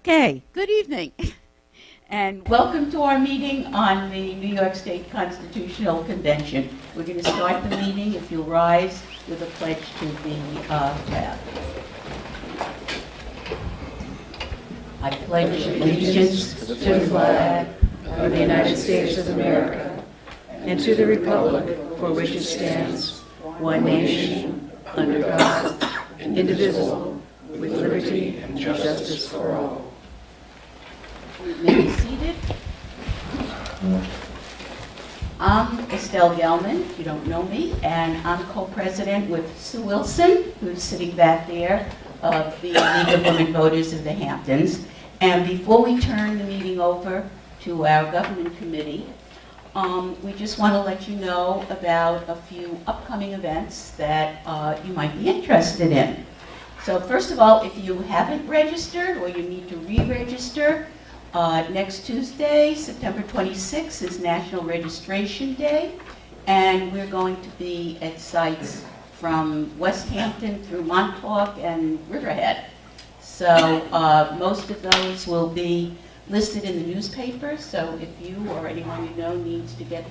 Okay, good evening, and welcome to our meeting on the New York State Constitutional Convention. We're going to start the meeting, if you'll rise, with a pledge to the flag. I pledge allegiance to the flag of the United States of America and to the republic for which it stands, one nation, under God, indivisible, with liberty and justice for all. You may be seated. I'm Estelle Gelman, if you don't know me, and I'm co-president with Sue Wilson, who's sitting back there, of the League of Women Voters of the Hamptons. And before we turn the meeting over to our government committee, we just want to let you know about a few upcoming events that you might be interested in. So first of all, if you haven't registered or you need to re-register, next Tuesday, September 26th, is National Registration Day, and we're going to be at sites from West Hampton through Montauk and Riverhead. So most of those will be listed in the newspaper, so if you or anyone you know needs to get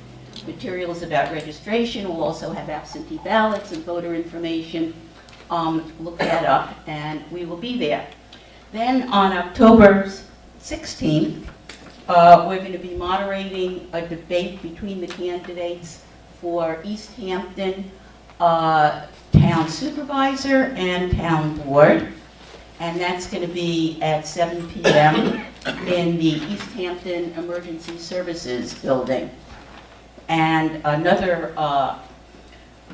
materials about registration, we'll also have absentee ballots and voter information. Look that up, and we will be there. Then on October 16th, we're going to be moderating a debate between the candidates for East Hampton Town Supervisor and Town Board. And that's going to be at 7 p.m. in the East Hampton Emergency Services Building. And another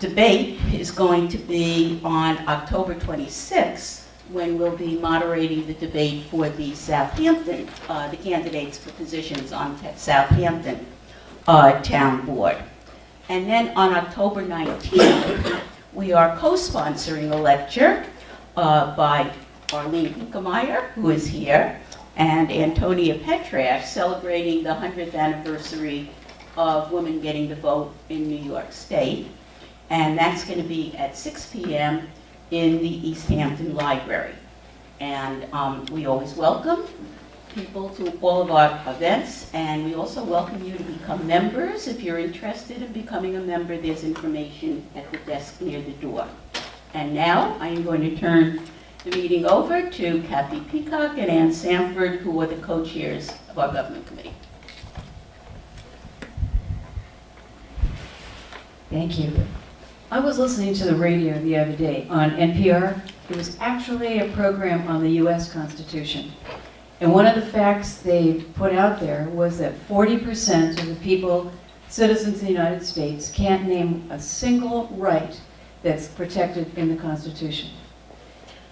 debate is going to be on October 26th, when we'll be moderating the debate for the Southampton, the candidates for positions on Southampton Town Board. And then on October 19th, we are co-sponsoring a lecture by Arlene Hinkemeyer, who is here, and Antonia Petrash, celebrating the 100th anniversary of women getting to vote in New York State. And that's going to be at 6 p.m. in the East Hampton Library. And we always welcome people to all of our events, and we also welcome you to become members. If you're interested in becoming a member, there's information at the desk near the door. And now I am going to turn the meeting over to Kathy Peacock and Ann Sanford, who are the co-chairs of our government committee. Thank you. I was listening to the radio the other day on NPR. It was actually a program on the U.S. Constitution. And one of the facts they put out there was that 40% of the people, citizens of the United States, can't name a single right that's protected in the Constitution.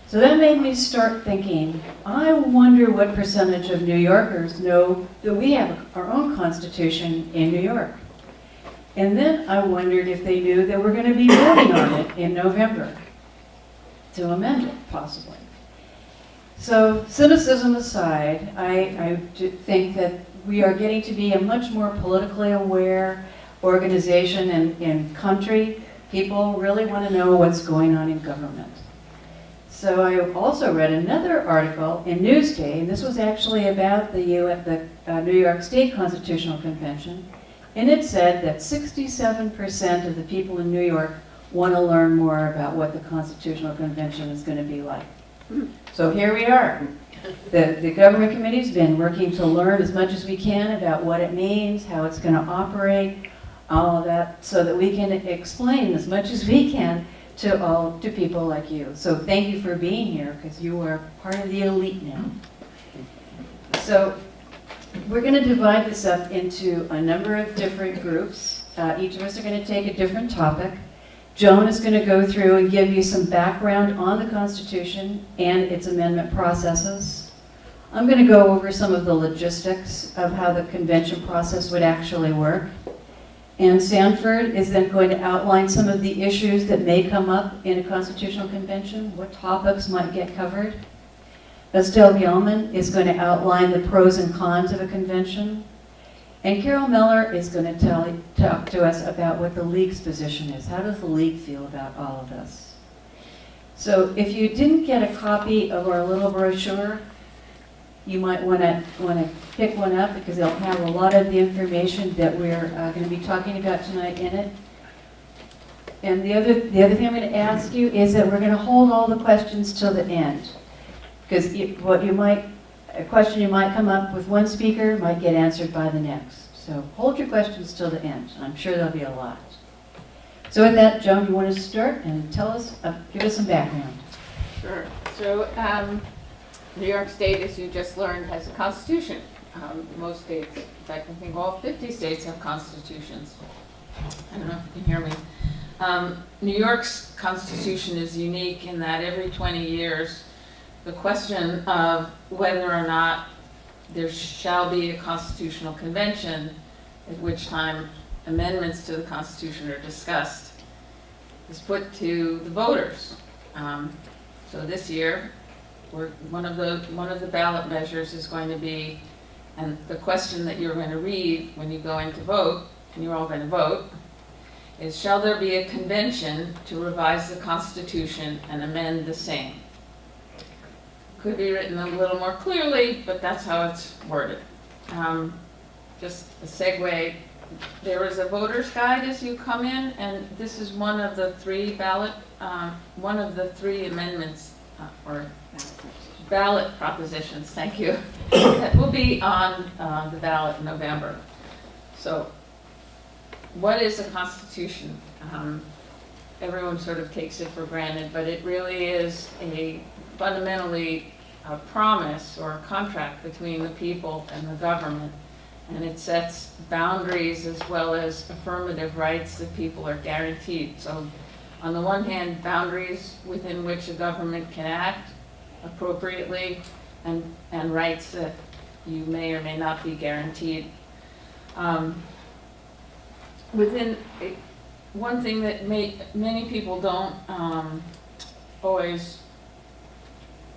So that made me start thinking, I wonder what percentage of New Yorkers know that we have our own Constitution in New York. And then I wondered if they knew that we're going to be voting on it in November to amend it, possibly. So cynicism aside, I think that we are getting to be a much more politically aware organization and country. People really want to know what's going on in government. So I also read another article in Newsday, and this was actually about the New York State Constitutional Convention. And it said that 67% of the people in New York want to learn more about what the Constitutional Convention is going to be like. So here we are. The government committee's been working to learn as much as we can about what it means, how it's going to operate, all of that, so that we can explain as much as we can to people like you. So thank you for being here, because you are part of the elite now. So we're going to divide this up into a number of different groups. Each of us are going to take a different topic. Joan is going to go through and give you some background on the Constitution and its amendment processes. I'm going to go over some of the logistics of how the convention process would actually work. Ann Sanford is then going to outline some of the issues that may come up in a constitutional convention, what topics might get covered. Estelle Gelman is going to outline the pros and cons of a convention. And Carol Miller is going to talk to us about what the League's position is. How does the League feel about all of this? So if you didn't get a copy of our little brochure, You might want to pick one up because they'll have a lot of the information that we're going to be talking about tonight in it. And the other thing I'm going to ask you is that we're going to hold all the questions till the end, because a question you might come up with one speaker might get answered by the next. So hold your questions till the end. I'm sure there'll be a lot. So with that, Joan, you want to start and tell us, give us some background. Sure. So New York State, as you just learned, has a constitution. Most states, in fact, I think all 50 states have constitutions. I don't know if you can hear me. New York's constitution is unique in that every 20 years, the question of whether or not there shall be a constitutional convention, at which time amendments to the Constitution are discussed, is put to the voters. So this year, one of the ballot measures is going to be, and the question that you're going to read when you go in to vote, and you're all going to vote, is shall there be a convention to revise the Constitution and amend the same? Could be written a little more clearly, but that's how it's worded. Just a segue, there is a voter's guide as you come in, and this is one of the three amendments or ballot propositions, thank you, that will be on the ballot in November. So, what is a constitution? Everyone sort of takes it for granted, but it really is fundamentally a promise or a contract between the people and the government. And it sets boundaries as well as affirmative rights that people are guaranteed. So on the one hand, boundaries within which a government can act appropriately, and rights that you may or may not be guaranteed. One thing that many people don't always,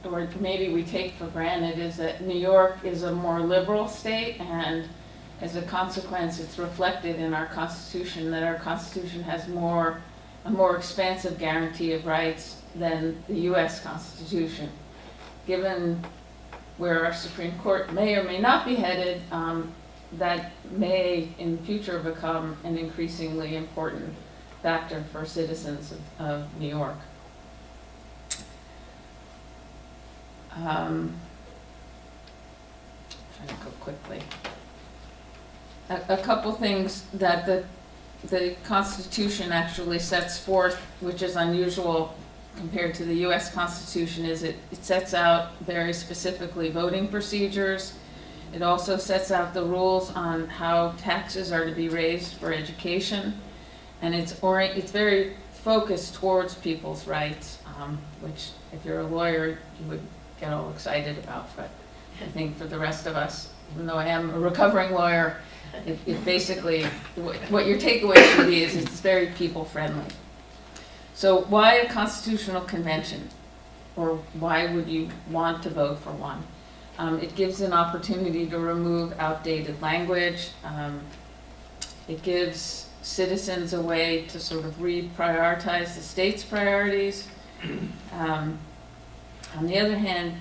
or maybe we take for granted, is that New York is a more liberal state, and as a consequence, it's reflected in our Constitution that our Constitution has a more expansive guarantee of rights than the U.S. Constitution. Given where our Supreme Court may or may not be headed, that may in the future become an increasingly important factor for citizens of New York. Trying to go quickly. A couple things that the Constitution actually sets forth, which is unusual compared to the U.S. Constitution, is it sets out very specifically voting procedures. It also sets out the rules on how taxes are to be raised for education, and it's very focused towards people's rights, which if you're a lawyer you would get all excited about, but I think for the rest of us, even though I am a recovering lawyer, it basically, what your takeaway should be is it's very people-friendly. So why a constitutional convention? Or why would you want to vote for one? It gives an opportunity to remove outdated language. It gives citizens a way to sort of reprioritize the state's priorities. On the other hand,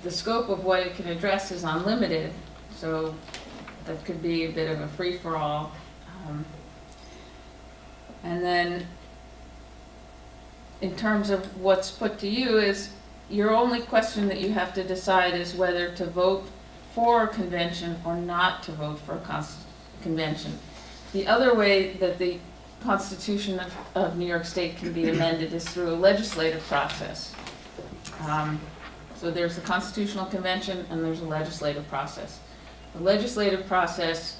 the scope of what it can address is unlimited, so that could be a bit of a free-for-all. And then in terms of what's put to you is your only question that you have to decide is whether to vote for a convention or not to vote for a convention. The other way that the Constitution of New York State can be amended is through a legislative process. So there's a constitutional convention and there's a legislative process. The legislative process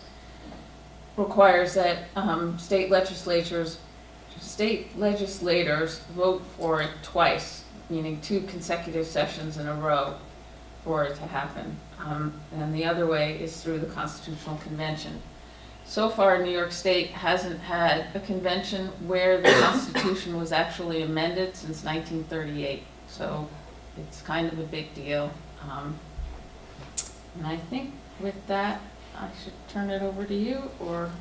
requires that state legislators vote for it twice, meaning 2 consecutive sessions in a row for it to happen. And the other way is through the Constitutional Convention. So far, New York State hasn't had a convention where the Constitution was actually amended since 1938. So it's kind of a big deal. And I think with that, I should turn it over to you, or?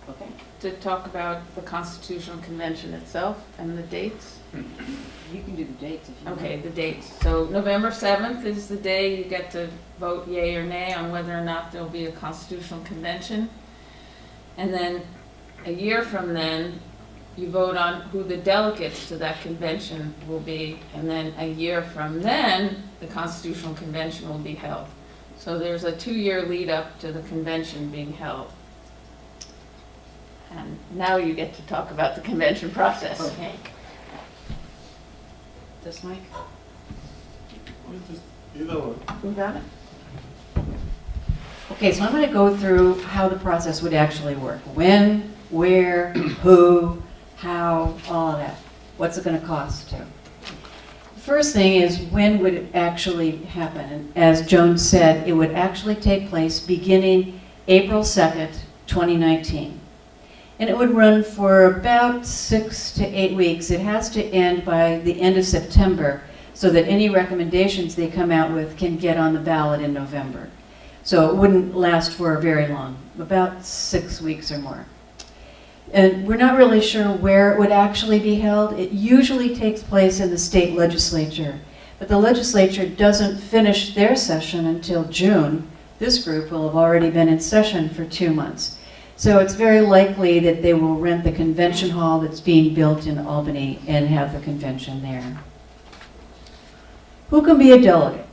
Okay. to talk about the Constitutional Convention itself and the dates. You can do the dates if you want. Okay, the dates. So November 7th is the day you get to vote yea or nay on whether or not there'll be a Constitutional Convention. And then a year from then, you vote on who the delegates to that convention will be. And then a year from then, the Constitutional Convention will be held. So there's a 2-year lead up to the convention being held. And now you get to talk about the convention process. Okay. This mic? Either one. You got it? Okay, so I'm going to go through how the process would actually work. When, where, who, how, all of that. What's it going to cost to? First thing is, when would it actually happen? And as Joan said, it would actually take place beginning April 2nd, 2019. And it would run for about 6 to 8 weeks. It has to end by the end of September so that any recommendations they come out with can get on the ballot in November. So it wouldn't last for very long, about 6 weeks or more. And we're not really sure where it would actually be held. It usually takes place in the state legislature, but the legislature doesn't finish their session until June. This group will have already been in session for 2 months. So it's very likely that they will rent the convention hall that's being built in Albany and have the convention there. Who can be a delegate?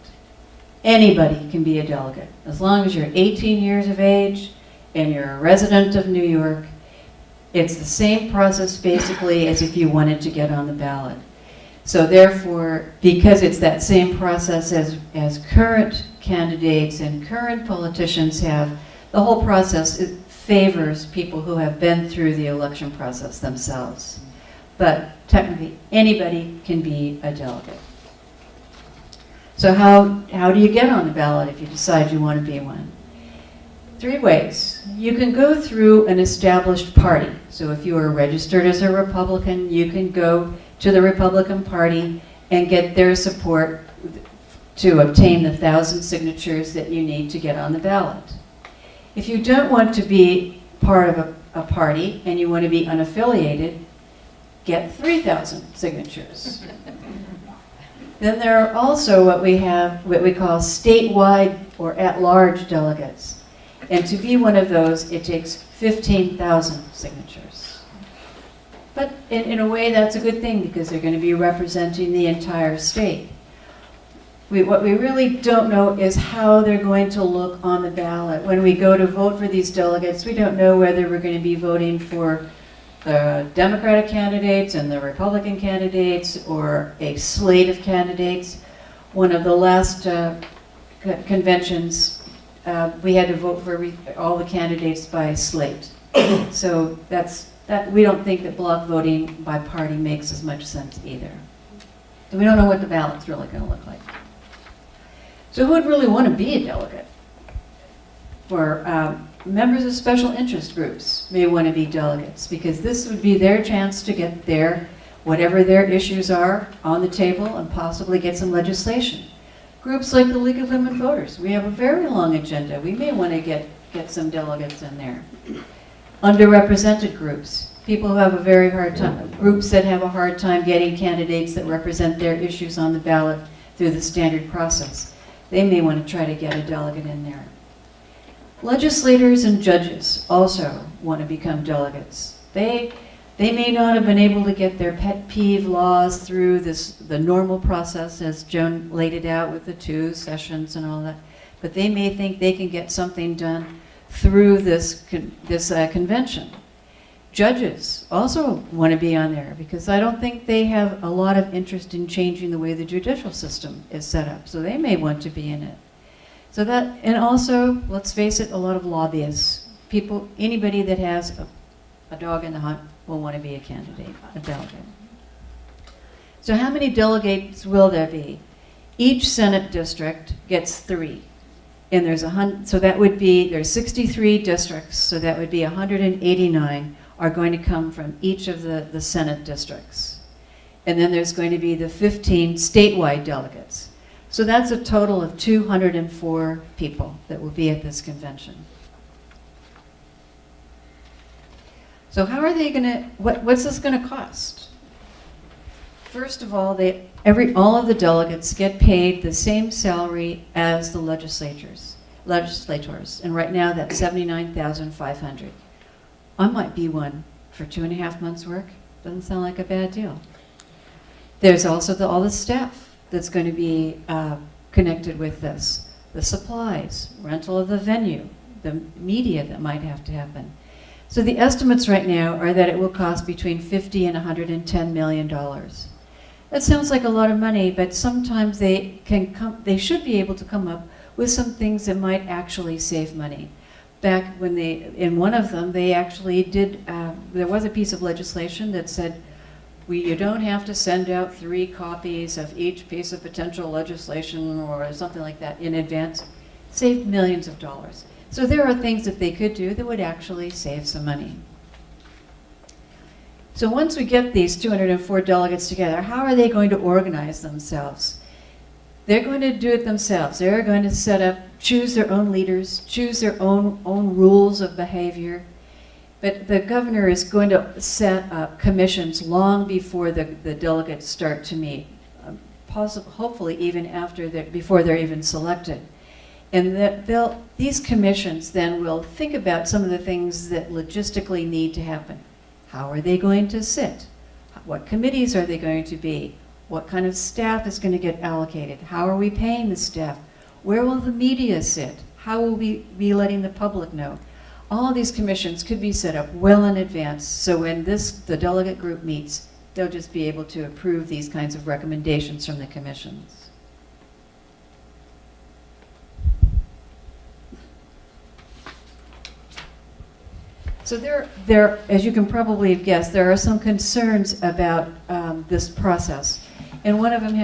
Anybody can be a delegate, as long as you're 18 years of age and you're a resident of New York. It's the same process basically as if you wanted to get on the ballot. So therefore, because it's that same process as current candidates and current politicians have, the whole process favors people who have been through the election process themselves. But technically, anybody can be a delegate. So how do you get on the ballot if you decide you want to be one? 3 ways. You can go through an established party. So if you are registered as a Republican, you can go to the Republican Party and get their support to obtain the 1,000 signatures that you need to get on the ballot. If you don't want to be part of a party and you want to be unaffiliated, get 3,000 signatures. Then there are also what we call statewide or at-large delegates. And to be one of those, it takes 15,000 signatures. But in a way, that's a good thing because they're going to be representing the entire state. What we really don't know is how they're going to look on the ballot. When we go to vote for these delegates, we don't know whether we're going to be voting for the Democratic candidates and the Republican candidates or a slate of candidates. One of the last conventions, we had to vote for all the candidates by slate. So we don't think that block voting by party makes as much sense either. So we don't know what the ballot's really going to look like. So who would really want to be a delegate? For members of special interest groups may want to be delegates because this would be their chance to get whatever their issues are on the table and possibly get some legislation. Groups like the League of Women Voters, we have a very long agenda. We may want to get some delegates in there. Underrepresented groups, people who have a very hard time, groups that have a hard time getting candidates that represent their issues on the ballot through the standard process. They may want to try to get a delegate in there. Legislators and judges also want to become delegates. They may not have been able to get their pet peeve laws through the normal process as Joan laid it out with the 2 sessions and all that, but they may think they can get something done through this convention. Judges also want to be on there because I don't think they have a lot of interest in changing the way the judicial system is set up, so they may want to be in it. So that, and also, let's face it, a lot of lobbyists. Anybody that has a dog in the hunt will want to be a candidate, a delegate. So how many delegates will there be? Each Senate district gets 3. And there's 63 districts, so that would be 189 are going to come from each of the Senate districts. And then there's going to be the 15 statewide delegates. So that's a total of 204 people that will be at this convention. So how are they gonna, what's this gonna cost? First of all, all of the delegates get paid the same salary as the legislators. And right now that's $79,500. I might be one for 2.5 months' work. Doesn't sound like a bad deal. There's also all the staff that's going to be connected with this. The supplies, rental of the venue, the media that might have to happen. So the estimates right now are that it will cost between $50 and $110 million. That sounds like a lot of money, but sometimes they should be able to come up with some things that might actually save money. Back when in one of them, they actually did, there was a piece of legislation that said, you don't have to send out 3 copies of each piece of potential legislation or something like that in advance. Saved millions of dollars. So there are things that they could do that would actually save some money. So once we get these 204 delegates together, how are they going to organize themselves? They're going to do it themselves. They're going to choose their own leaders, choose their own rules of behavior. But the governor is going to set up commissions long before the delegates start to meet, hopefully even before they're even selected. And these commissions then will think about some of the things that logistically need to happen. How are they going to sit? What committees are they going to be? What kind of staff is going to get allocated? How are we paying the staff? Where will the media sit? How will we be letting the public know? All of these commissions could be set up well in advance, so when the delegate group meets, they'll just be able to approve these kinds of recommendations from the commissions. So there, as you can probably have guessed, there are some concerns about this process. And one of them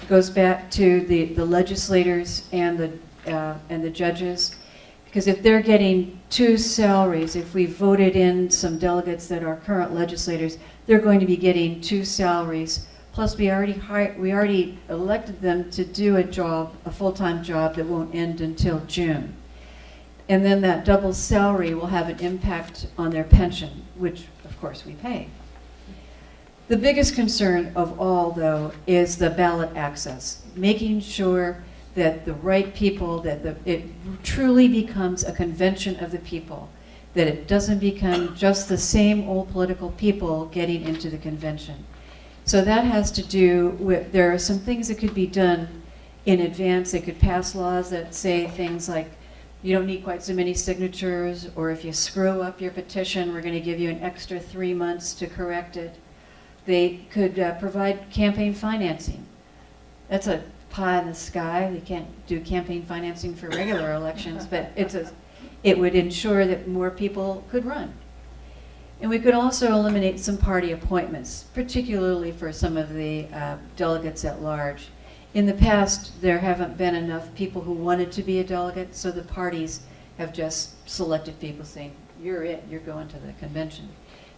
goes back to the legislators and the judges. Because if they're getting 2 salaries, if we voted in some delegates that are current legislators, they're going to be getting 2 salaries. Plus, we already elected them to do a full-time job that won't end until June. And then that double salary will have an impact on their pension, which, of course, we pay. The biggest concern of all, though, is the ballot access, making sure that the right people, that it truly becomes a convention of the people, that it doesn't become just the same old political people getting into the convention. So that has to do with, there are some things that could be done in advance. They could pass laws that say things like, you don't need quite so many signatures, or if you screw up your petition, we're going to give you an extra 3 months to correct it. They could provide campaign financing. That's a pie in the sky. We can't do campaign financing for regular elections, but it would ensure that more people could run. And we could also eliminate some party appointments, particularly for some of the delegates at large. In the past, there haven't been enough people who wanted to be a delegate, so the parties have just selected people saying, you're it, you're going to the convention.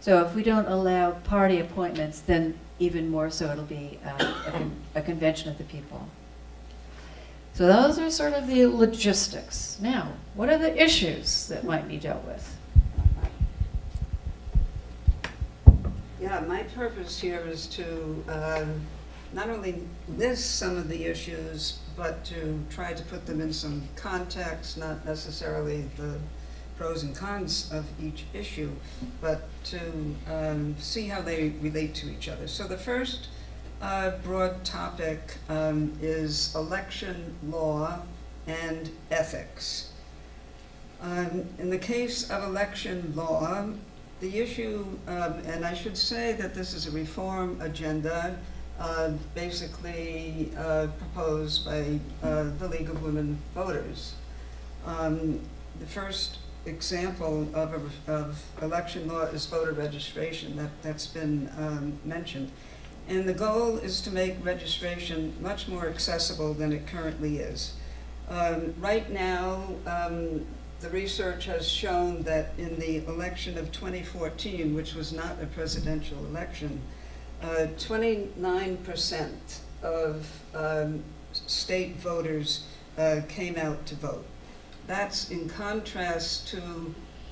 So if we don't allow party appointments, then even more so it'll be a convention of the people. So those are sort of the logistics. Now, what are the issues that might be dealt with? Yeah, my purpose here is to not only list some of the issues, but to try to put them in some context, not necessarily the pros and cons of each issue, but to see how they relate to each other. So the first broad topic is election law and ethics. In the case of election law, the issue, and I should say that this is a reform agenda basically proposed by the League of Women Voters. The first example of election law is voter registration. That's been mentioned. And the goal is to make registration much more accessible than it currently is. Right now, the research has shown that in the election of 2014, which was not a presidential election, 29% of state voters came out to vote. That's in contrast to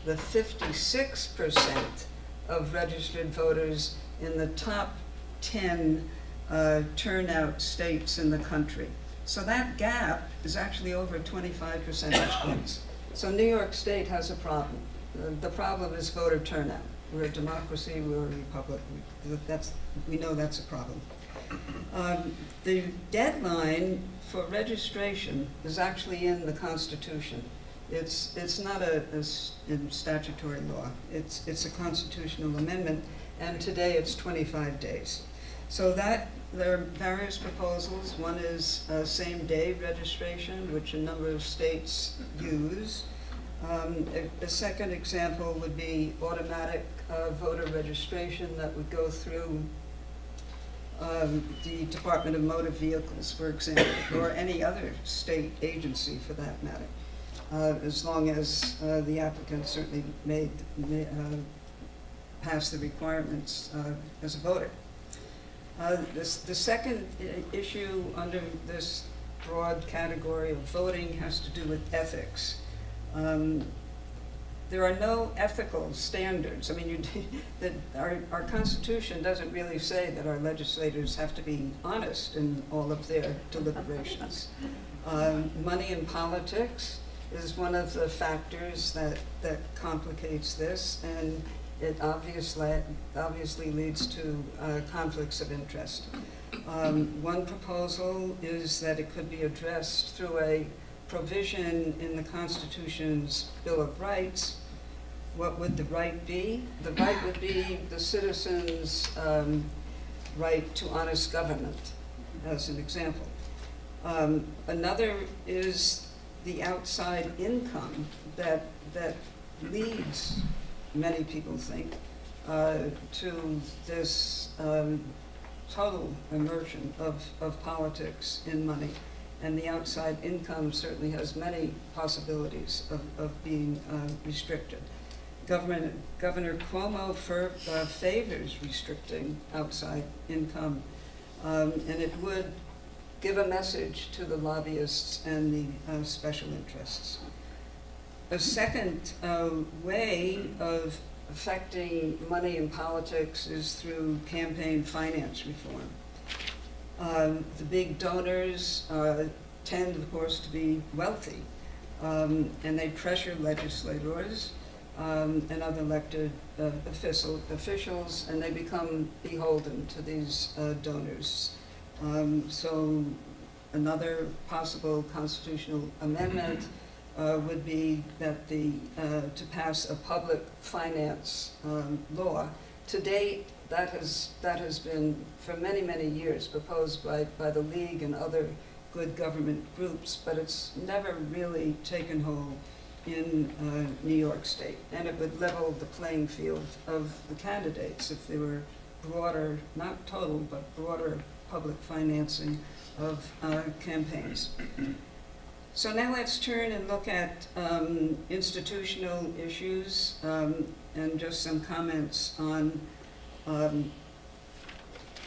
the 56% of registered voters in the top 10 turnout states in the country. So that gap is actually over 25 percentage points. So New York State has a problem. The problem is voter turnout. We're a democracy, we're a republic. We know that's a problem. The deadline for registration is actually in the Constitution. It's not in statutory law. It's a constitutional amendment, and today it's 25 days. So that there are various proposals. One is same-day registration, which a number of states use. A second example would be automatic voter registration that would go through the Department of Motor Vehicles, for example, or any other state agency for that matter, as long as the applicant certainly pass the requirements as a voter. The second issue under this broad category of voting has to do with ethics. There are no ethical standards. I mean, our Constitution doesn't really say that our legislators have to be honest in all of their deliberations. Money in politics is one of the factors that complicates this, and it obviously leads to conflicts of interest. One proposal is that it could be addressed through a provision in the Constitution's Bill of Rights. What would the right be? The right would be the citizens' right to honest government, as an example. Another is the outside income that leads, many people think, to this total immersion of politics in money. And the outside income certainly has many possibilities of being restricted. Governor Cuomo favors restricting outside income, and it would give a message to the lobbyists and the special interests. A second way of affecting money in politics is through campaign finance reform. The big donors tend, of course, to be wealthy, and they pressure legislators and other elected officials, and they become beholden to these donors. So another possible constitutional amendment would be that to pass a public finance law. To date, that has been for many, many years proposed by the League and other good government groups, but it's never really taken hold in New York State. And it would level the playing field of the candidates if there were broader, not total, but broader public financing of campaigns. So now let's turn and look at institutional issues and just some comments on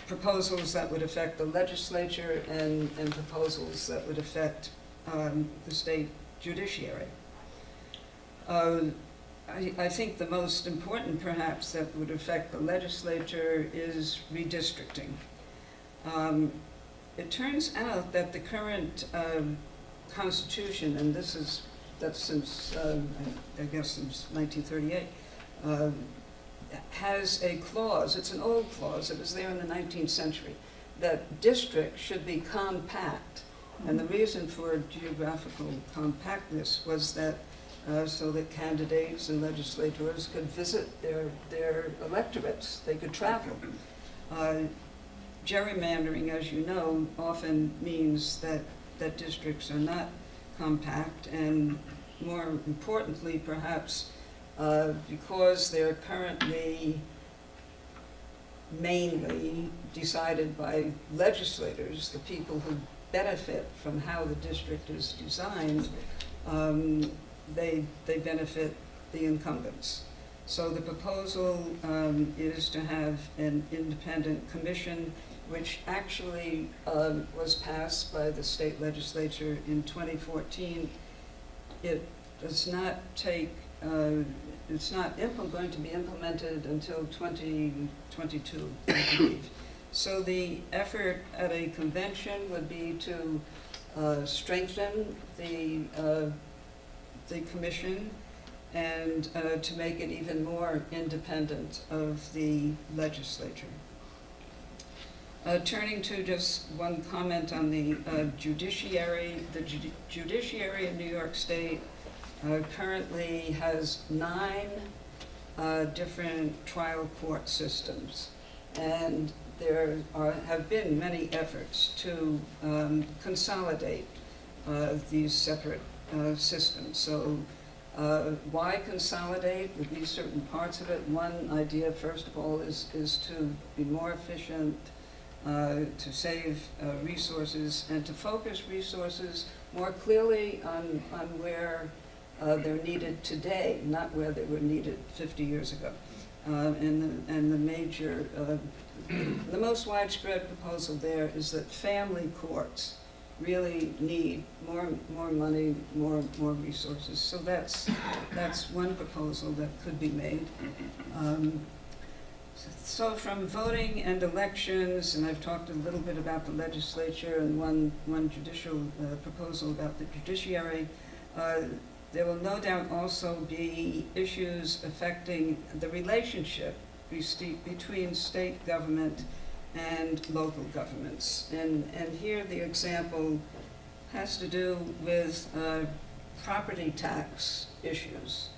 proposals that would affect the legislature and proposals that would affect the state judiciary. I think the most important, perhaps, that would affect the legislature is redistricting. It turns out that the current Constitution, and that's since, I guess since 1938, has a clause, it's an old clause, it was there in the 19th century, that districts should be compact. And the reason for geographical compactness was that so that candidates and legislators could visit their electorates, they could travel. Gerrymandering, as you know, often means that districts are not compact, and more importantly, perhaps, because they're currently mainly decided by legislators, the people who benefit from how the district is designed, they benefit the incumbents. So the proposal is to have an independent commission, which actually was passed by the state legislature in 2014. It does not take it's not going to be implemented until 2022, I believe. So the effort at a convention would be to strengthen the commission and to make it even more independent of the legislature. Turning to just one comment on the judiciary, the judiciary in New York State currently has 9 different trial court systems, and there have been many efforts to consolidate these separate systems. So why consolidate? Would be certain parts of it. One idea, first of all, is to be more efficient, to save resources, and to focus resources more clearly on where they're needed today, not where they were needed 50 years ago. And the major, the most widespread proposal there is that family courts really need more money, more resources. So that's one proposal that could be made. So from voting and elections, and I've talked a little bit about the legislature and one judicial proposal about the judiciary, there will no doubt also be issues affecting the relationship between state government and local governments. And here the example has to do with property tax issues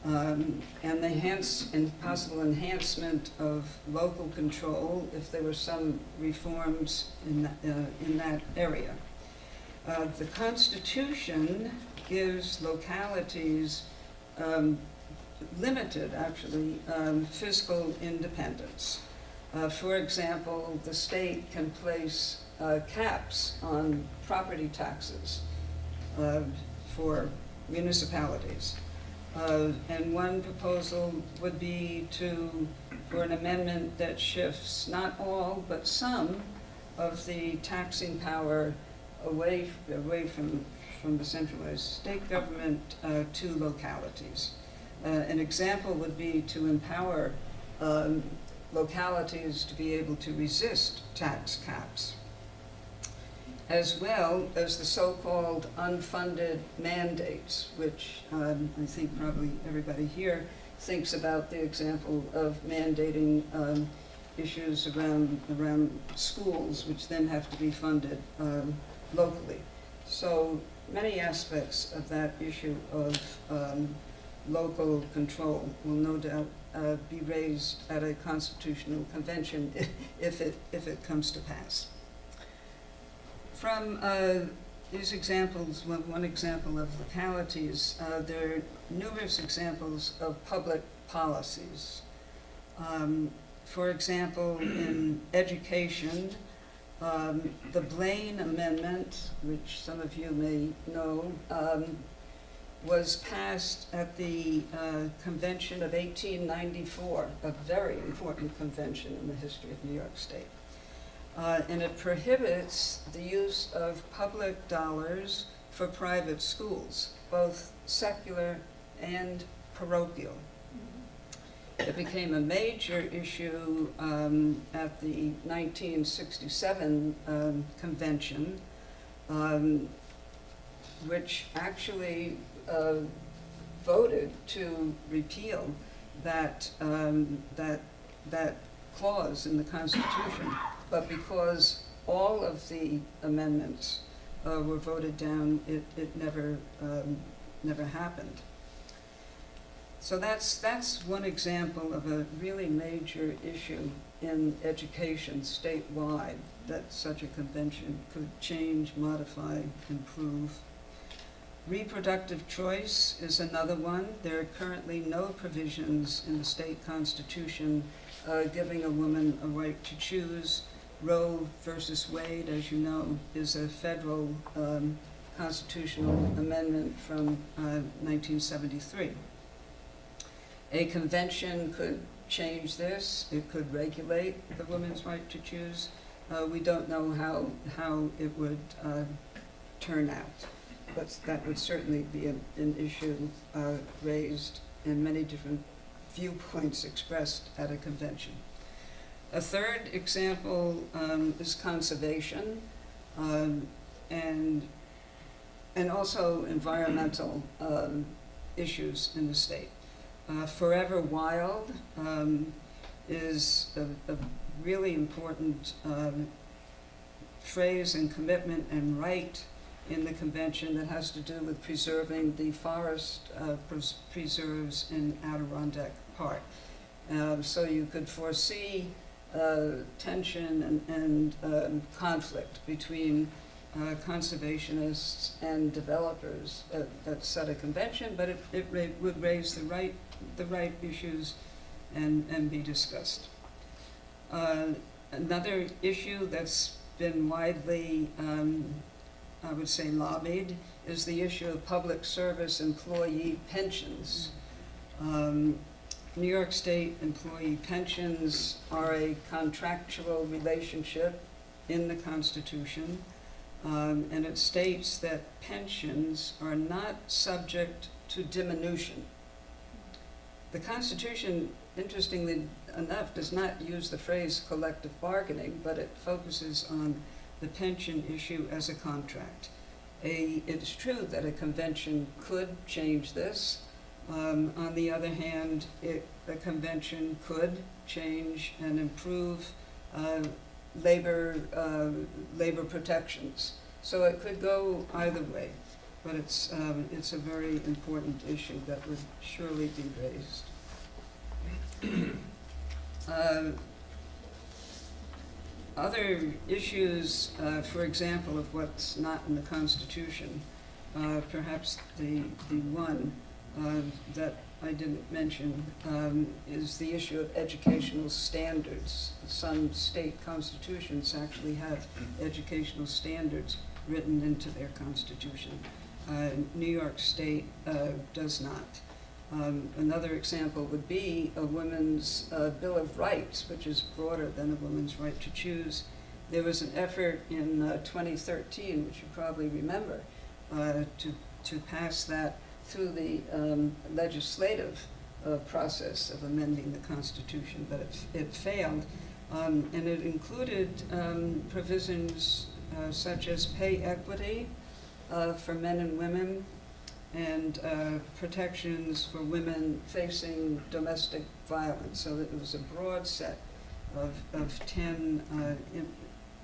and the possible enhancement of local control if there were some reforms in that area. The Constitution gives localities limited, actually, fiscal independence. For example, the state can place caps on property taxes for municipalities. And one proposal would be for an amendment that shifts not all, but some of the taxing power away from the centralized state government to localities. An example would be to empower localities to be able to resist tax caps, as well as the so-called unfunded mandates, which I think probably everybody here thinks about the example of mandating issues around schools, which then have to be funded locally. So many aspects of that issue of local control will no doubt be raised at a constitutional convention if it comes to pass. From these examples, one example of localities, there are numerous examples of public policies. For example, in education, the Blaine Amendment, which some of you may know, was passed at the convention of 1894, a very important convention in the history of New York State. And it prohibits the use of public dollars for private schools, both secular and parochial. It became a major issue at the 1967 convention, which actually voted to repeal that clause in the Constitution. But because all of the amendments were voted down, it never happened. So that's one example of a really major issue in education statewide that such a convention could change, modify, improve. Reproductive choice is another one. There are currently no provisions in the state constitution giving a woman a right to choose. Roe versus Wade, as you know, is a federal constitutional amendment from 1973. A convention could change this. It could regulate the woman's right to choose. We don't know how it would turn out. that would certainly be an issue raised and many different viewpoints expressed at a convention. A third example is conservation and also environmental issues in the state. Forever Wild is a really important phrase and commitment and right in the convention that has to do with preserving the forest preserves in Adirondack Park. So you could foresee tension and conflict between conservationists and developers at set a convention, but it would raise the right issues and be discussed. Another issue that's been widely, I would say, lobbied is the issue of public service employee pensions. New York State employee pensions are a contractual relationship in the Constitution, and it states that pensions are not subject to diminution. The Constitution, interestingly enough, does not use the phrase collective bargaining, but it focuses on the pension issue as a contract. It is true that a convention could change this. On the other hand, a convention could change and improve labor protections. So it could go either way, but it's a very important issue that would surely be raised. Other issues, for example, of what's not in the Constitution, perhaps the one that I didn't mention is the issue of educational standards. Some state constitutions actually have educational standards written into their constitution. New York State does not. Another example would be a women's Bill of Rights, which is broader than a woman's right to choose. There was an effort in 2013, which you probably remember, to pass that through the legislative process of amending the Constitution, but it failed. And it included provisions such as pay equity for men and women, and protections for women facing domestic violence. So that it was a broad set of 10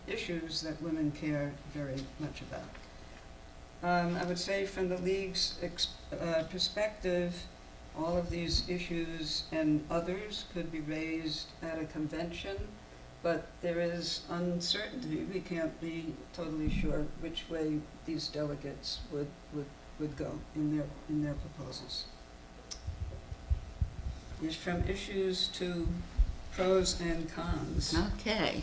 issues that women care very much about. I would say from the League's perspective, all of these issues and others could be raised at a convention, but there is uncertainty. We can't be totally sure which way these delegates would go in their proposals. It's from issues to pros and cons. Okay.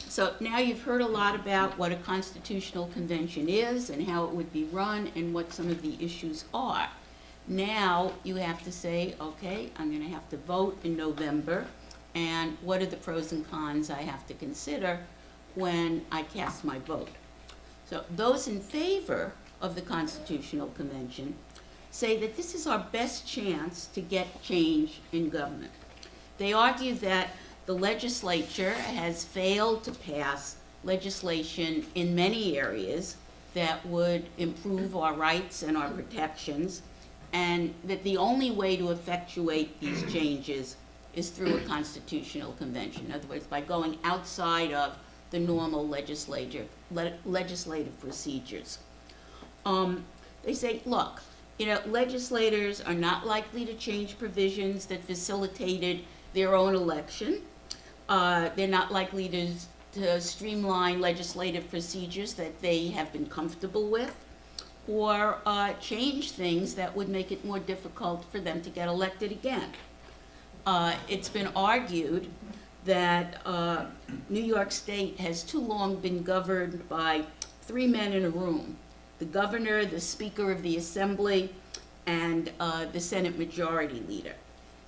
So now you've heard a lot about what a constitutional convention is and how it would be run and what some of the issues are. Now you have to say, okay, I'm going to have to vote in November, and what are the pros and cons I have to consider when I cast my vote? So those in favor of the Constitutional Convention say that this is our best chance to get change in government. They argue that the legislature has failed to pass legislation in many areas that would improve our rights and our protections, and that the only way to effectuate these changes is through a constitutional convention. In other words, by going outside of the normal legislative procedures. They say, look, legislators are not likely to change provisions that facilitated their own election. They're not likely to streamline legislative procedures that they have been comfortable with, or change things that would make it more difficult for them to get elected again. It's been argued that New York State has too long been governed by 3 men in a room: the governor, the Speaker of the Assembly, and the Senate Majority Leader.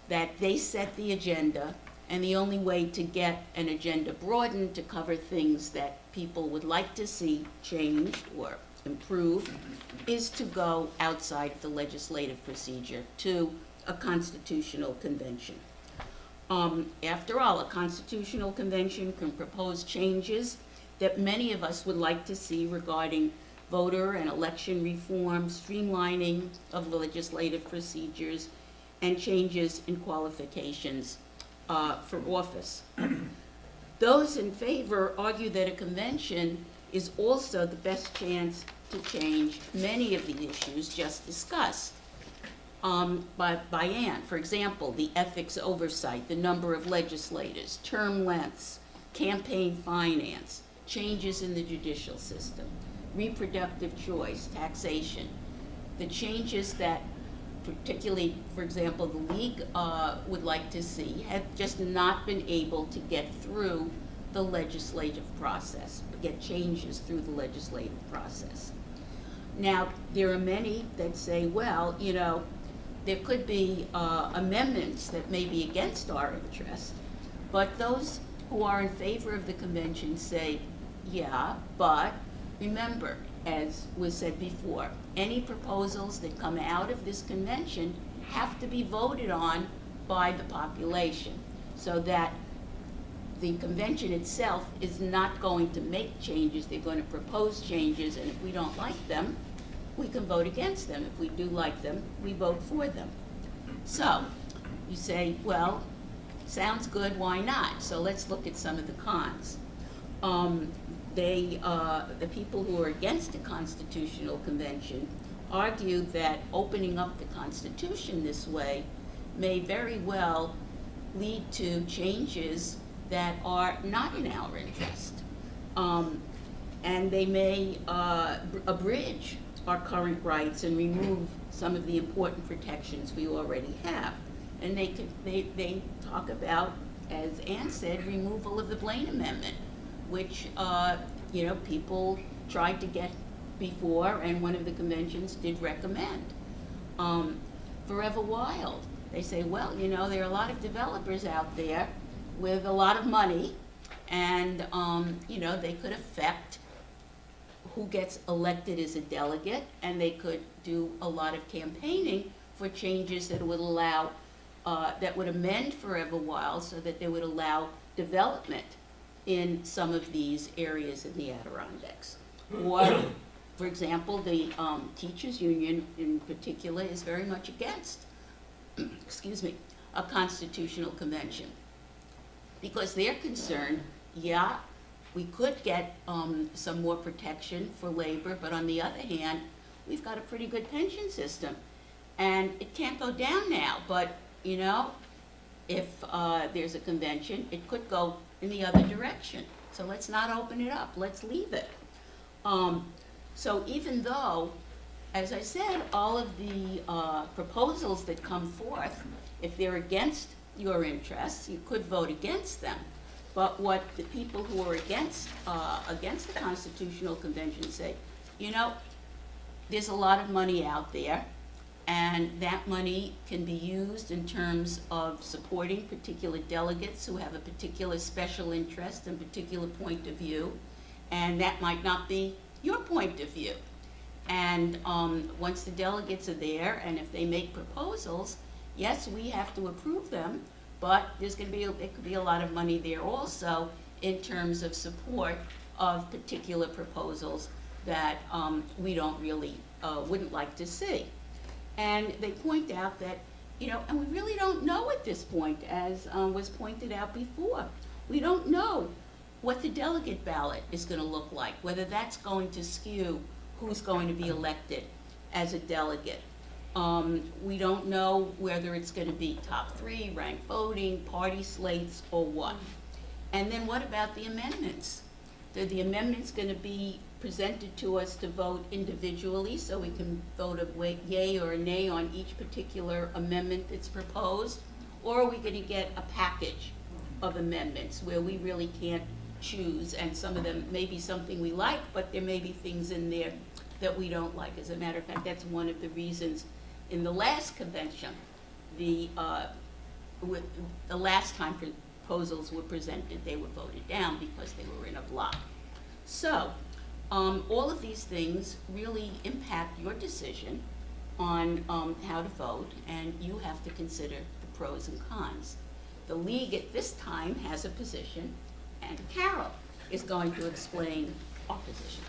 That they set the agenda, and the only way to get an agenda broadened to cover things that people would like to see changed or improved is to go outside of the legislative procedure to a constitutional convention. After all, a constitutional convention can propose changes that many of us would like to see regarding voter and election reform, streamlining of legislative procedures, and changes in qualifications for office. Those in favor argue that a convention is also the best chance to change many of the issues just discussed by Ann. For example, the ethics oversight, the number of legislators, term lengths, campaign finance, changes in the judicial system, reproductive choice, taxation, the changes that particularly, for example, the League would like to see have just not been able to get through the legislative process, get changes through the legislative process. Now, there are many that say, well, you know, there could be amendments that may be against our interest, but those who are in favor of the convention say, yeah, but remember, as was said before, any proposals that come out of this convention have to be voted on by the population, so that the convention itself is not going to make changes. They're going to propose changes, and if we don't like them, we can vote against them. If we do like them, we vote for them. So you say, well, sounds good, why not? So let's look at some of the cons. The people who are against the Constitutional Convention argue that opening up the Constitution this way may very well lead to changes that are not in our interest. And they may abridge our current rights and remove some of the important protections we already have. And they talk about, as Ann said, removal of the Blaine Amendment, which people tried to get before, and one of the conventions did recommend. Forever Wild, they say, well, there are a lot of developers out there with a lot of money, and they could affect who gets elected as a delegate, and they could do a lot of campaigning for changes that would allow, that would amend Forever Wild so that they would allow development in some of these areas in the Adirondacks. Or, for example, the teachers union in particular is very much against, a constitutional convention. Because they're concerned, yeah, we could get some more protection for labor, but on the other hand, we've got a pretty good pension system. And it can't go down now, but, if there's a convention, it could go in the other direction. So let's not open it up, let's leave it. So even though, as I said, all of the proposals that come forth, if they're against your interests, you could vote against them. But what the people who are against the Constitutional Convention say, there's a lot of money out there, and that money can be used in terms of supporting particular delegates who have a particular special interest and particular point of view, and that might not be your point of view. And once the delegates are there, and if they make proposals, yes, we have to approve them, but there could be a lot of money there also in terms of support of particular proposals that we don't really, wouldn't like to see. And they point out that, and we really don't know at this point, as was pointed out before. We don't know what the delegate ballot is going to look like, whether that's going to skew who's going to be elected as a delegate. We don't know whether it's going to be top three, ranked voting, party slates, or what. And then what about the amendments? Are the amendments going to be presented to us to vote individually, so we can vote a yay or a nay on each particular amendment that's proposed? Or are we going to get a package of amendments where we really can't choose, and some of them may be something we like, but there may be things in there that we don't like? As a matter of fact, that's one of the reasons in the last convention, the last time proposals were presented, they were voted down because they were in a block. So, all of these things really impact your decision on how to vote, and you have to consider the pros and cons. The league at this time has a position, and Carol is going to explain our position.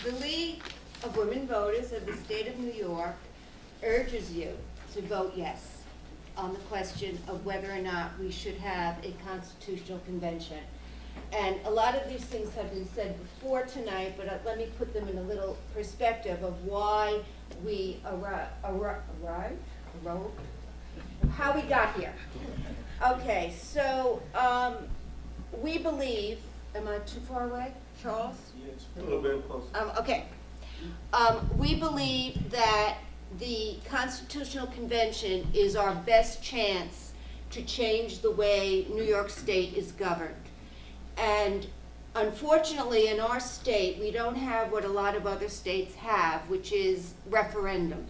The League of Women Voters of the State of New York urges you to vote yes on the question of whether or not we should have a constitutional convention. And a lot of these things have been said before tonight, but let me put them in a little perspective of why we how we got here. Okay, so we believe, am I too far away, Charles? Yes, a little bit closer. Okay. We believe that the Constitutional Convention is our best chance to change the way New York State is governed. And unfortunately, in our state, we don't have what a lot of other states have, which is referendum.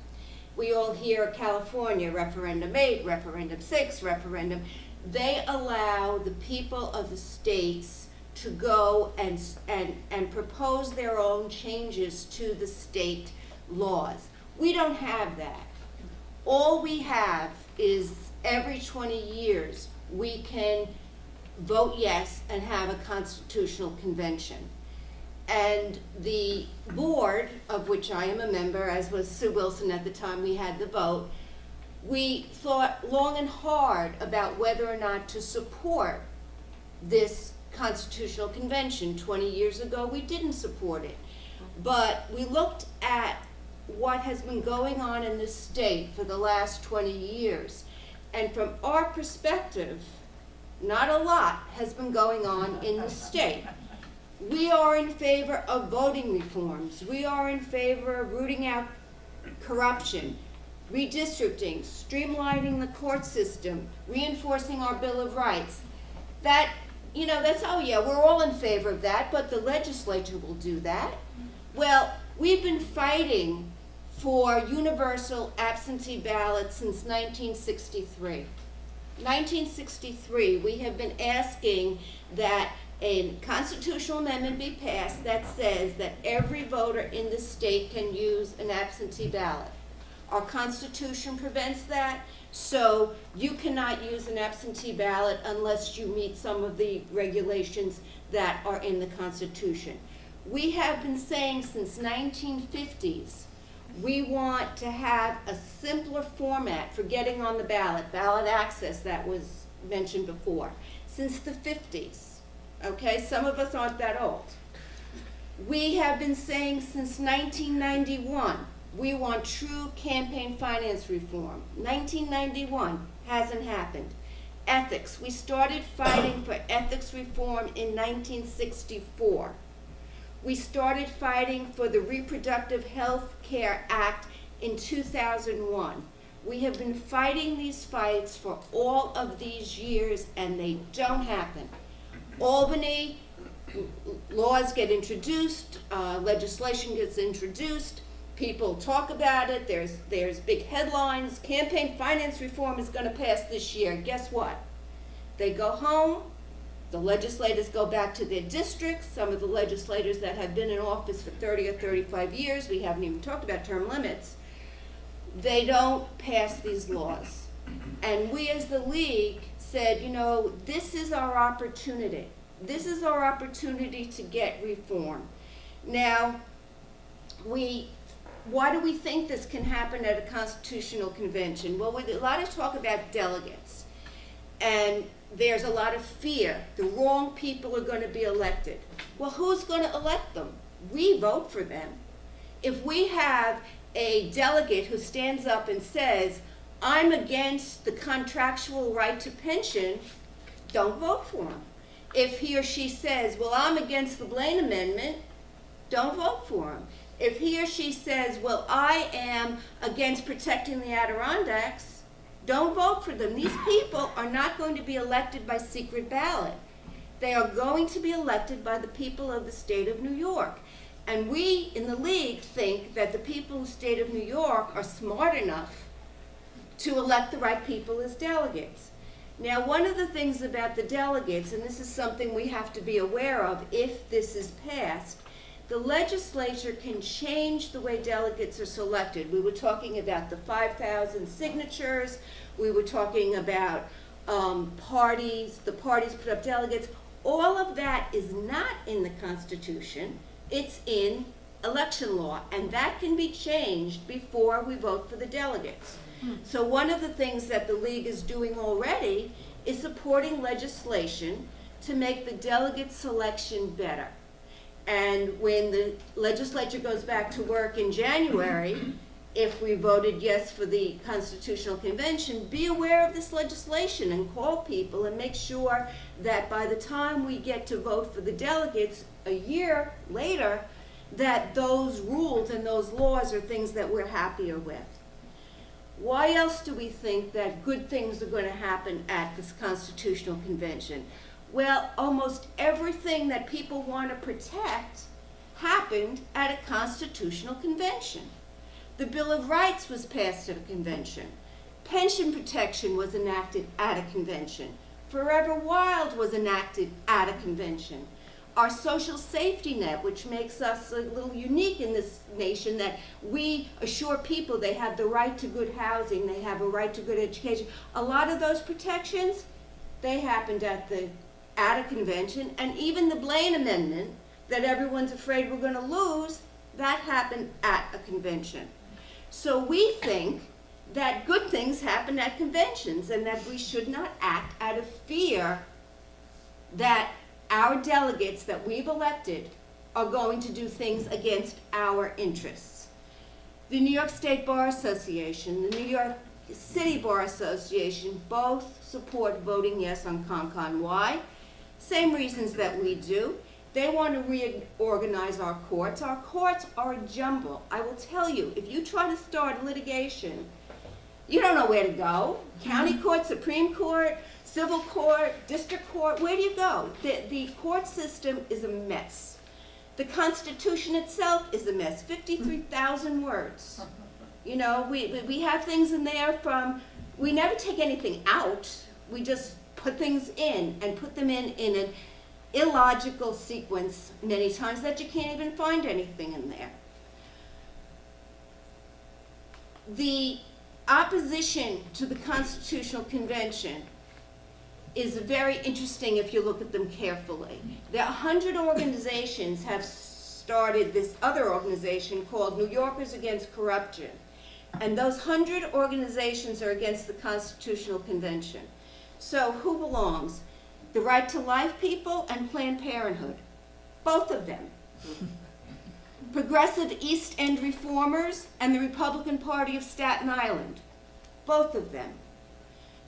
We all hear California, referendum 8, referendum 6, referendum. They allow the people of the states to go and propose their own changes to the state laws. We don't have that. All we have is every 20 years we can vote yes and have a constitutional convention. And the board, of which I am a member, as was Sue Wilson at the time we had the vote, we thought long and hard about whether or not to support this constitutional convention. 20 years ago, we didn't support it. But we looked at what has been going on in this state for the last 20 years. And from our perspective, not a lot has been going on in the state. We are in favor of voting reforms. We are in favor of rooting out corruption, redistricting, streamlining the court system, reinforcing our Bill of Rights. That, that's, oh yeah, we're all in favor of that, but the legislature will do that. Well, we've been fighting for universal absentee ballots since 1963. 1963, we have been asking that a constitutional amendment be passed that says that every voter in the state can use an absentee ballot. Our Constitution prevents that, so you cannot use an absentee ballot unless you meet some of the regulations that are in the Constitution. We have been saying since 1950s, we want to have a simpler format for getting on the ballot access that was mentioned before, since the 50s. Okay, some of us aren't that old. We have been saying since 1991, we want true campaign finance reform. 1991 hasn't happened. Ethics, we started fighting for ethics reform in 1964. We started fighting for the Reproductive Health Care Act in 2001. We have been fighting these fights for all of these years, and they don't happen. Albany, laws get introduced, legislation gets introduced, people talk about it, there's big headlines, campaign finance reform is going to pass this year. Guess what? They go home, the legislators go back to their districts, some of the legislators that have been in office for 30 or 35 years, we haven't even talked about term limits, they don't pass these laws. And we as the league said, this is our opportunity. This is our opportunity to get reform. Now, why do we think this can happen at a constitutional convention? Well, with a lot of talk about delegates, and there's a lot of fear. The wrong people are going to be elected. Well, who's going to elect them? We vote for them. If we have a delegate who stands up and says, I'm against the contractual right to pension, don't vote for him. If he or she says, well, I'm against the Blaine Amendment, don't vote for him. If he or she says, well, I am against protecting the Adirondacks, don't vote for them. These people are not going to be elected by secret ballot. They are going to be elected by the people of the state of New York. And we in the league think that the people of the state of New York are smart enough to elect the right people as delegates. Now, one of the things about the delegates, and this is something we have to be aware of if this is passed, the legislature can change the way delegates are selected. We were talking about the 5,000 signatures. We were talking about parties. The parties put up delegates. All of that is not in the Constitution. It's in election law, and that can be changed before we vote for the delegates. So one of the things that the League is doing already is supporting legislation to make the delegate selection better. And when the legislature goes back to work in January, if we voted yes for the Constitutional Convention, be aware of this legislation and call people and make sure that by the time we get to vote for the delegates a year later, that those rules and those laws are things that we're happier with. Why else do we think that good things are going to happen at this Constitutional Convention? Well, almost everything that people want to protect happened at a Constitutional Convention. The Bill of Rights was passed at a convention. Pension protection was enacted at a convention. Forever Wild was enacted at a convention. Our social safety net, which makes us a little unique in this nation, that we assure people they have the right to good housing, they have a right to good education. A lot of those protections, they happened at a convention, and even the Blaine Amendment that everyone's afraid we're going to lose, that happened at a convention. So we think that good things happen at conventions and that we should not act out of fear that our delegates that we've elected are going to do things against our interests. The New York State Bar Association, the New York City Bar Association both support voting yes on CONCON. Why? Same reasons that we do. They want to reorganize our courts. Our courts are a jumble. I will tell you, if you try to start litigation, you don't know where to go. County court, Supreme Court, civil court, district court, where do you go? The court system is a mess. The Constitution itself is a mess, 53,000 words. You know, we have things in there from, we never take anything out, we just put things in and put them in an illogical sequence many times that you can't even find anything in there. The opposition to the Constitutional Convention is very interesting if you look at them carefully. There are 100 organizations have started this other organization called New Yorkers Against Corruption. And those 100 organizations are against the Constitutional Convention. So who belongs? The Right to Life people and Planned Parenthood. Both of them. Progressive East End reformers and the Republican Party of Staten Island. Both of them.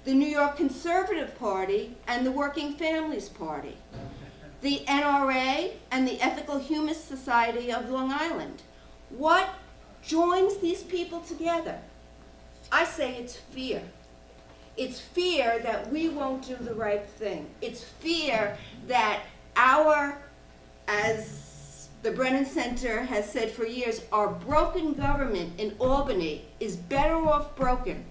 The New York Conservative Party and the Working Families Party. The NRA and the Ethical Humanist Society of Long Island. What joins these people together? I say it's fear. It's fear that we won't do the right thing. It's fear that as the Brennan Center has said for years, our broken government in Albany is better off broken.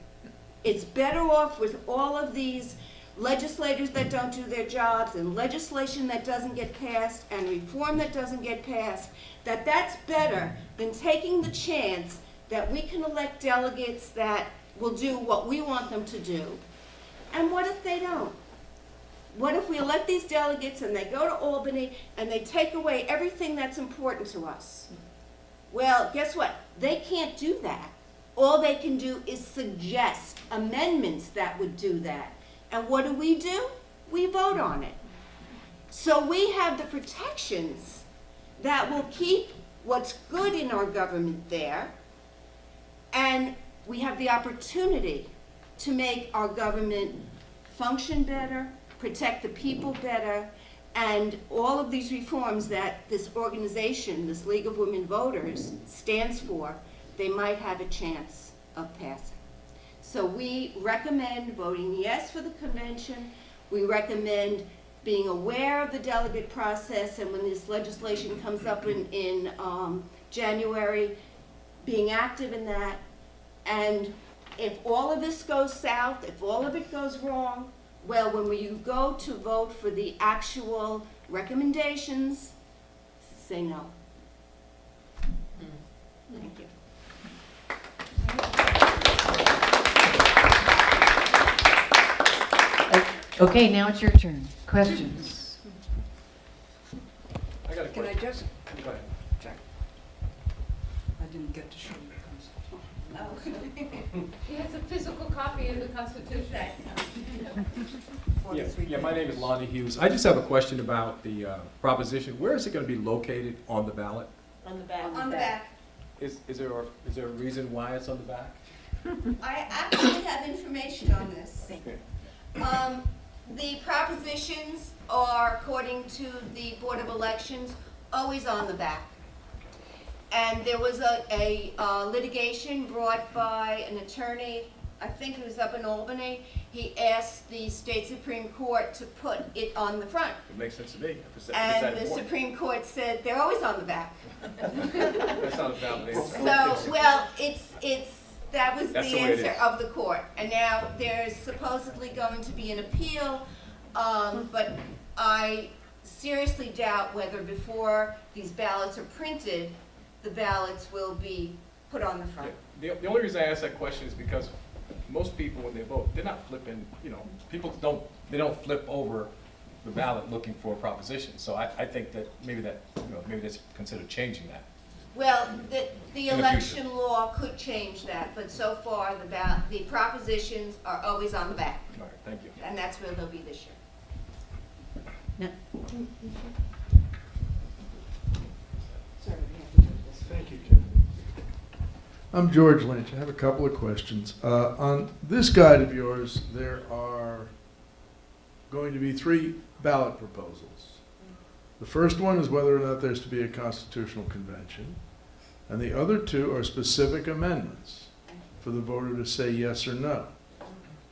It's better off with all of these legislators that don't do their jobs and legislation that doesn't get passed and reform that doesn't get passed, that's better than taking the chance that we can elect delegates that will do what we want them to do. And what if they don't? What if we elect these delegates and they go to Albany and they take away everything that's important to us? Well, guess what? They can't do that. All they can do is suggest amendments that would do that. And what do? We vote on it. So we have the protections that will keep what's good in our government there, and we have the opportunity to make our government function better, protect the people better, and all of these reforms that this organization, this League of Women Voters, stands for, they might have a chance of passing. So we recommend voting yes for the convention. We recommend being aware of the delegate process, and when this legislation comes up in January, being active in that. And if all of this goes south, if all of it goes wrong, Well, when you go to vote for the actual recommendations, say no. Thank you. Okay, now it's your turn. Questions? I got a Can I question. just, Go ahead. check? I didn't get to show you the Constitution. He has a physical copy of the Constitution. Yeah, 43 yeah, my name is pages. Lonnie Hughes. I just have a question about the proposition. Where is it going to be located on the ballot? On the back. On the back. Is there a reason why it's on the back? I actually have information on this. Okay. The propositions are, according to the Board of Elections, always on the back. And there was a litigation brought by an attorney, I think it was up in Albany. He asked the state Supreme Court to put it on the front. It makes sense to me. If it's that And the important. Supreme Court said they're always on the back. That's not a valid answer. So, well, that was the That's the way it answer is. of the court. And now there's supposedly going to be an appeal, but I seriously doubt whether before these ballots are printed, the ballots will be put on the front. Yeah. The only reason I ask that question is because most people, when they vote, they're not flipping, people don't flip over the ballot looking for a proposition. So I think that maybe that's considered changing that. Well, the future. election law could change that, but so far, the propositions are always on the back. All right, thank you. And that's where they'll be this year. Thank you, Jen. I'm George Lynch. I have a couple of questions. On this guide of yours, there are going to be 3 ballot proposals. The first one is whether or not there's to be a constitutional convention, and the other 2 are specific amendments for the voter to say yes or no.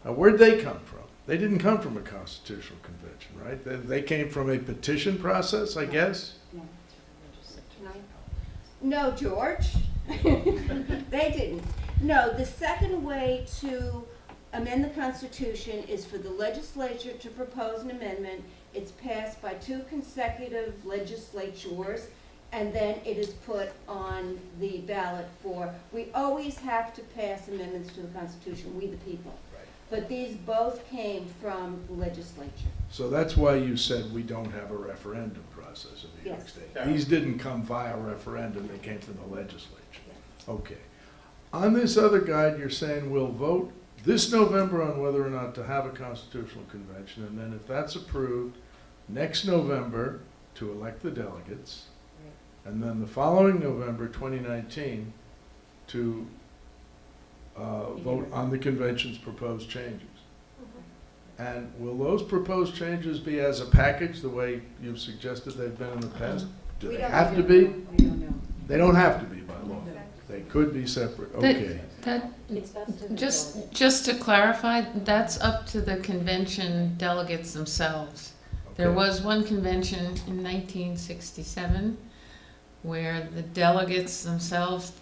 Now, where'd they come from? They didn't come from a constitutional convention, right? They came from a petition process, I guess? No, George. They didn't. No, the second way to amend the Constitution is for the legislature to propose an amendment. It's passed by 2 consecutive legislatures, and then it is put on the ballot we always have to pass amendments to the Constitution, we the people. But these both came from the legislature. So that's why you said we don't have a referendum process in New York Yes. State. These didn't come via referendum, they came from the legislature. Okay. On this other guide, you're saying we'll vote this November on whether or not to have a constitutional convention, and then if that's approved, next November to elect the delegates, and then the following November, 2019, to vote on the convention's proposed changes. And will those proposed changes be as a package, the way you've suggested they've been in the past? Do We they don't- have to be? We don't know. They don't have to be by law. They could be separate, okay. Just to clarify, that's up to the convention delegates themselves. There Okay. was one convention in 1967 where the delegates themselves,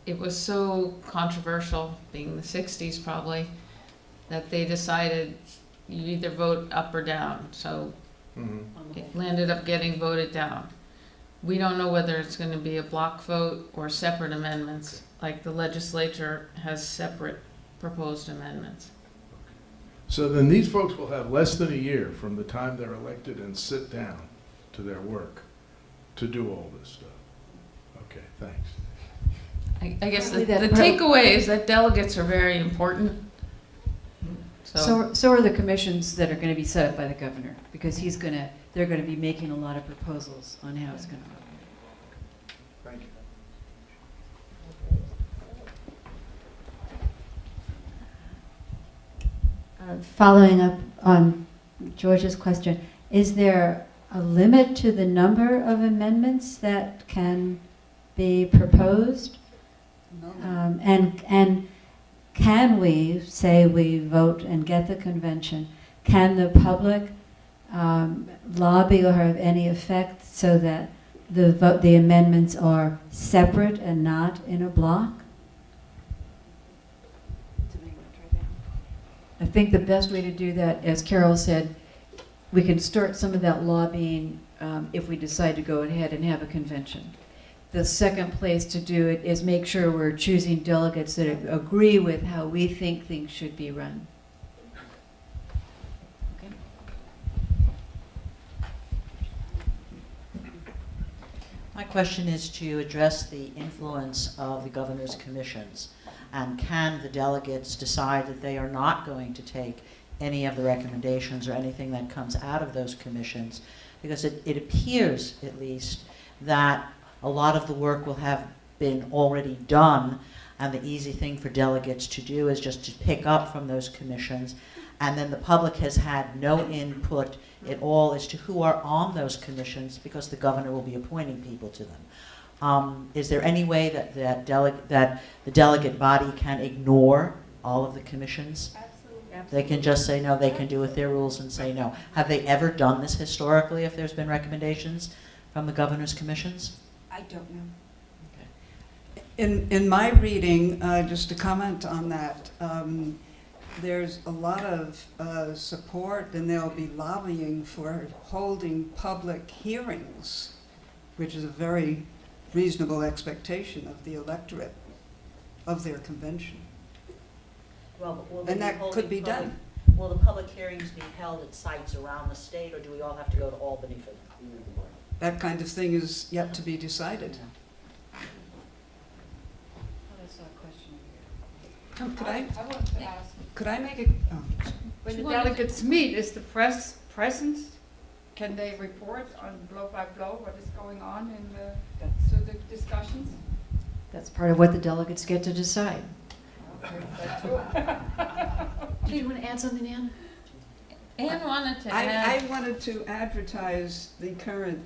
it was so controversial, being the 60s probably, that they decided you either vote up or down. So Mhm. it landed up getting voted down. We don't know whether it's going to be a block vote or separate amendments, like the legislature has separate proposed amendments. So then these folks will have less than a year from the time they're elected and sit down to their work to do all this stuff. Okay, thanks. I guess the Probably that- takeaway is that delegates are very important. So are the commissions that are going to be set up by the governor, because they're going to be making a lot of proposals on how it's going to work. Thank you. Following up on George's question, is there a limit to the number of amendments that can be proposed? No. And can we, say we vote and get the convention, can the public lobby or have any effect so that the amendments are separate and not in a block? I think the best way to do that, as Carol said, we can start some of that lobbying if we decide to go ahead and have a convention. The second place to do it is make sure we're choosing delegates that agree with how we think things should be run. Okay. My question is to address the influence of the governor's commissions. And can the delegates decide that they are not going to take any of the recommendations or anything that comes out of those commissions? Because it appears, at least, that a lot of the work will have been already done, and the easy thing for delegates to do is just to pick up from those commissions, and then the public has had no input at all as to who are on those commissions, because the governor will be appointing people to them. Is there any way that the delegate body can ignore all of the commissions? Absolutely. They can just say no, they can do with their rules and say no. Have they ever done this historically, if there's been recommendations from the governor's commissions? I don't know. In my reading, just to comment on that, there's a lot of support, and they'll be lobbying for holding public hearings, which is a very reasonable expectation of the electorate of their convention. Well, will And that could be done. Will the public hearings be held at sites around the state, or do we all have to go to Albany for them? That kind of thing is yet to be decided. Could I wanted to ask, Could I make a, oh, when the delegates meet, is the press present? Can they report on blow by blow what is going on in the discussions? That's part of what the delegates get to decide. Do you want to add something, Ann? Anne wanted to I add, wanted to advertise the current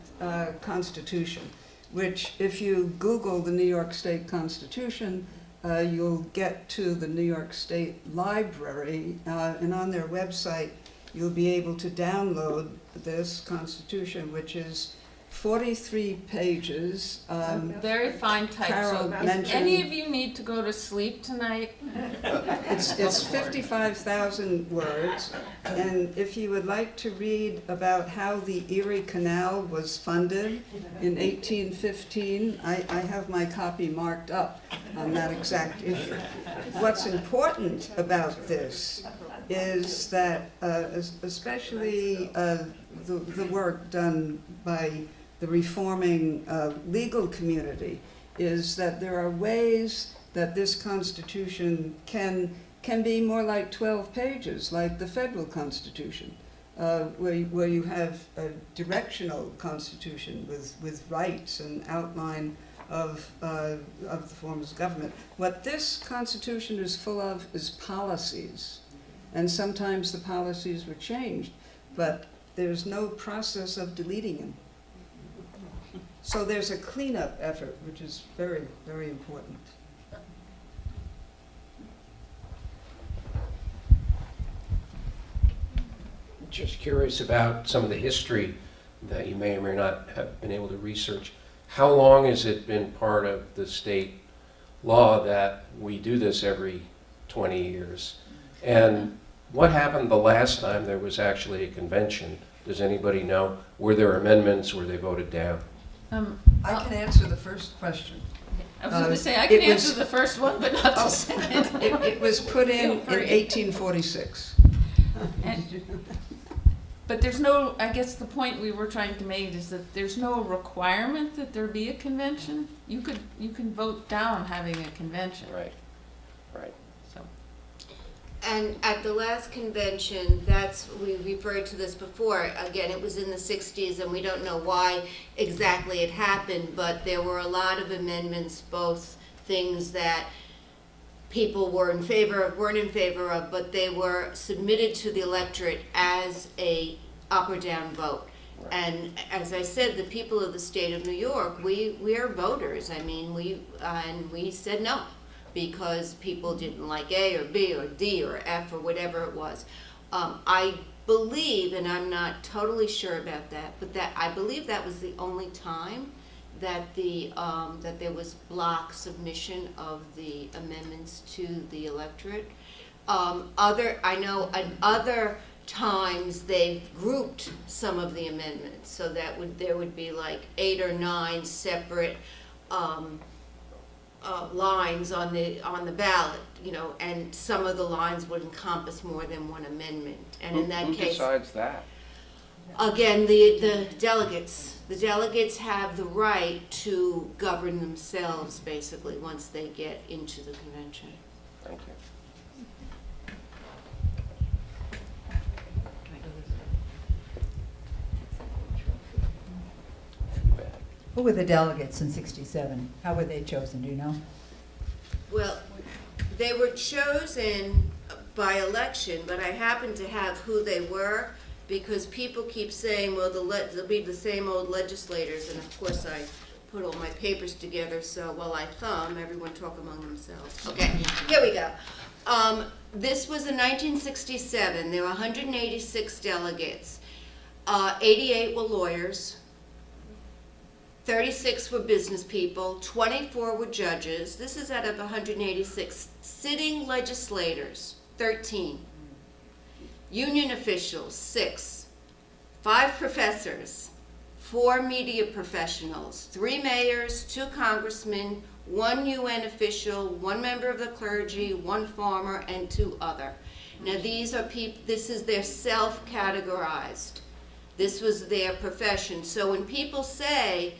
Constitution, which if you Google the New York State Constitution, you'll get to the New York State Library, and on their website, you'll be able to download this Constitution, which is 43 pages. very fine type, Carol so if mentioned- any of you need to go to sleep tonight, It's 55,000 words, and if you would like to read about how the Erie Canal was funded in 1815, I have my copy marked up on that exact issue. What's important about this is that, especially the work done by the reforming legal community, is that there are ways that this Constitution can be more like 12 pages, like the federal Constitution, where you have a directional Constitution with rights and outline of the forms of government. What this Constitution is full of is policies, and sometimes the policies were changed, but there's no process of deleting them. So there's a cleanup effort, which is very, very important. Just curious about some of the history that you may or may not have been able to research. How long has it been part of the state law that we do this every 20 years? And what happened the last time there was actually a convention? Does anybody know? Were there amendments? Were they voted down? I can answer the first question. I was going to say, I can it was- answer the first one, but not the second. It was put in Feel free. 1846. But there's no, I guess the point we were trying to make is that there's no requirement that there be a convention. You can vote down having a convention. Right, right. So, And at the last convention, we referred to this before, again, it was in the 60s, and we don't know why exactly it happened, but there were a lot of amendments, both things that people were in favor of, weren't in favor of, but they were submitted to the electorate as a up or down vote. Right. And as I said, the people of the state of New York, we are voters. I mean, we said no, because people didn't like A or B or D or F or whatever it was. I believe, and I'm not totally sure about that, but that I believe that was the only time that that there was block submission of the amendments to the electorate. I know at other times they've grouped some of the amendments, so there would be like 8 or 9 separate lines on the ballot, you know, and some of the lines would encompass more than one amendment. And in that Who case, decides that? again, the delegates. The delegates have the right to govern themselves, basically, once they get into the convention. Thank you. Who were the delegates in '67? How were they chosen, do you know? Well, they were chosen by election, but I happen to have who they were because people keep saying, well, they'll be the same old legislators, and of course I put all my papers together, so while I thumb, everyone talk among themselves. Okay, here we go. This was in 1967. There were 186 delegates. 88 were lawyers. 36 were business people, 24 were judges. This is out of 186. Sitting legislators, 13. Union officials, 6. 5 professors, 4 media professionals, 3 mayors, 2 congressmen, 1 UN official, 1 member of the clergy, 1 farmer, and 2 other. Now these are people, this is their self-categorized. This was their profession. So when people say,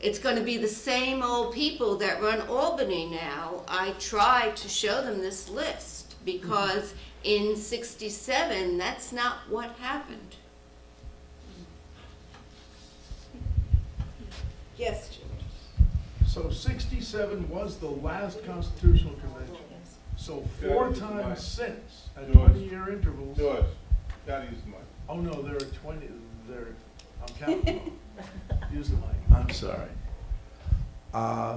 it's going to be the same old people that run Albany now, I try to show them this list because in '67, that's not what happened. Yes, George. So 67 was the last constitutional convention. So 4 times since, at 20-year intervals. George, gotta use the mic. Oh, no, there are 20, I'm counting them. Use the mic. I'm sorry.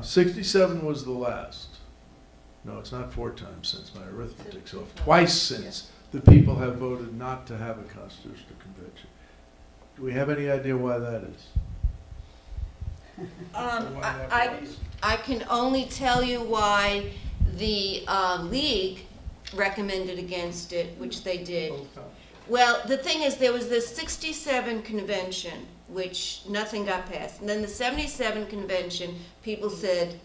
67 was the last. No, it's not 4 times since, my arithmetic's off. Twice since the people have voted not to have a constitutional convention. Do we have any idea why that is? I can only tell you why the League recommended against it, which they did. Well, the thing is, there was this 67 convention, which nothing got passed. And then the 77 convention, people said,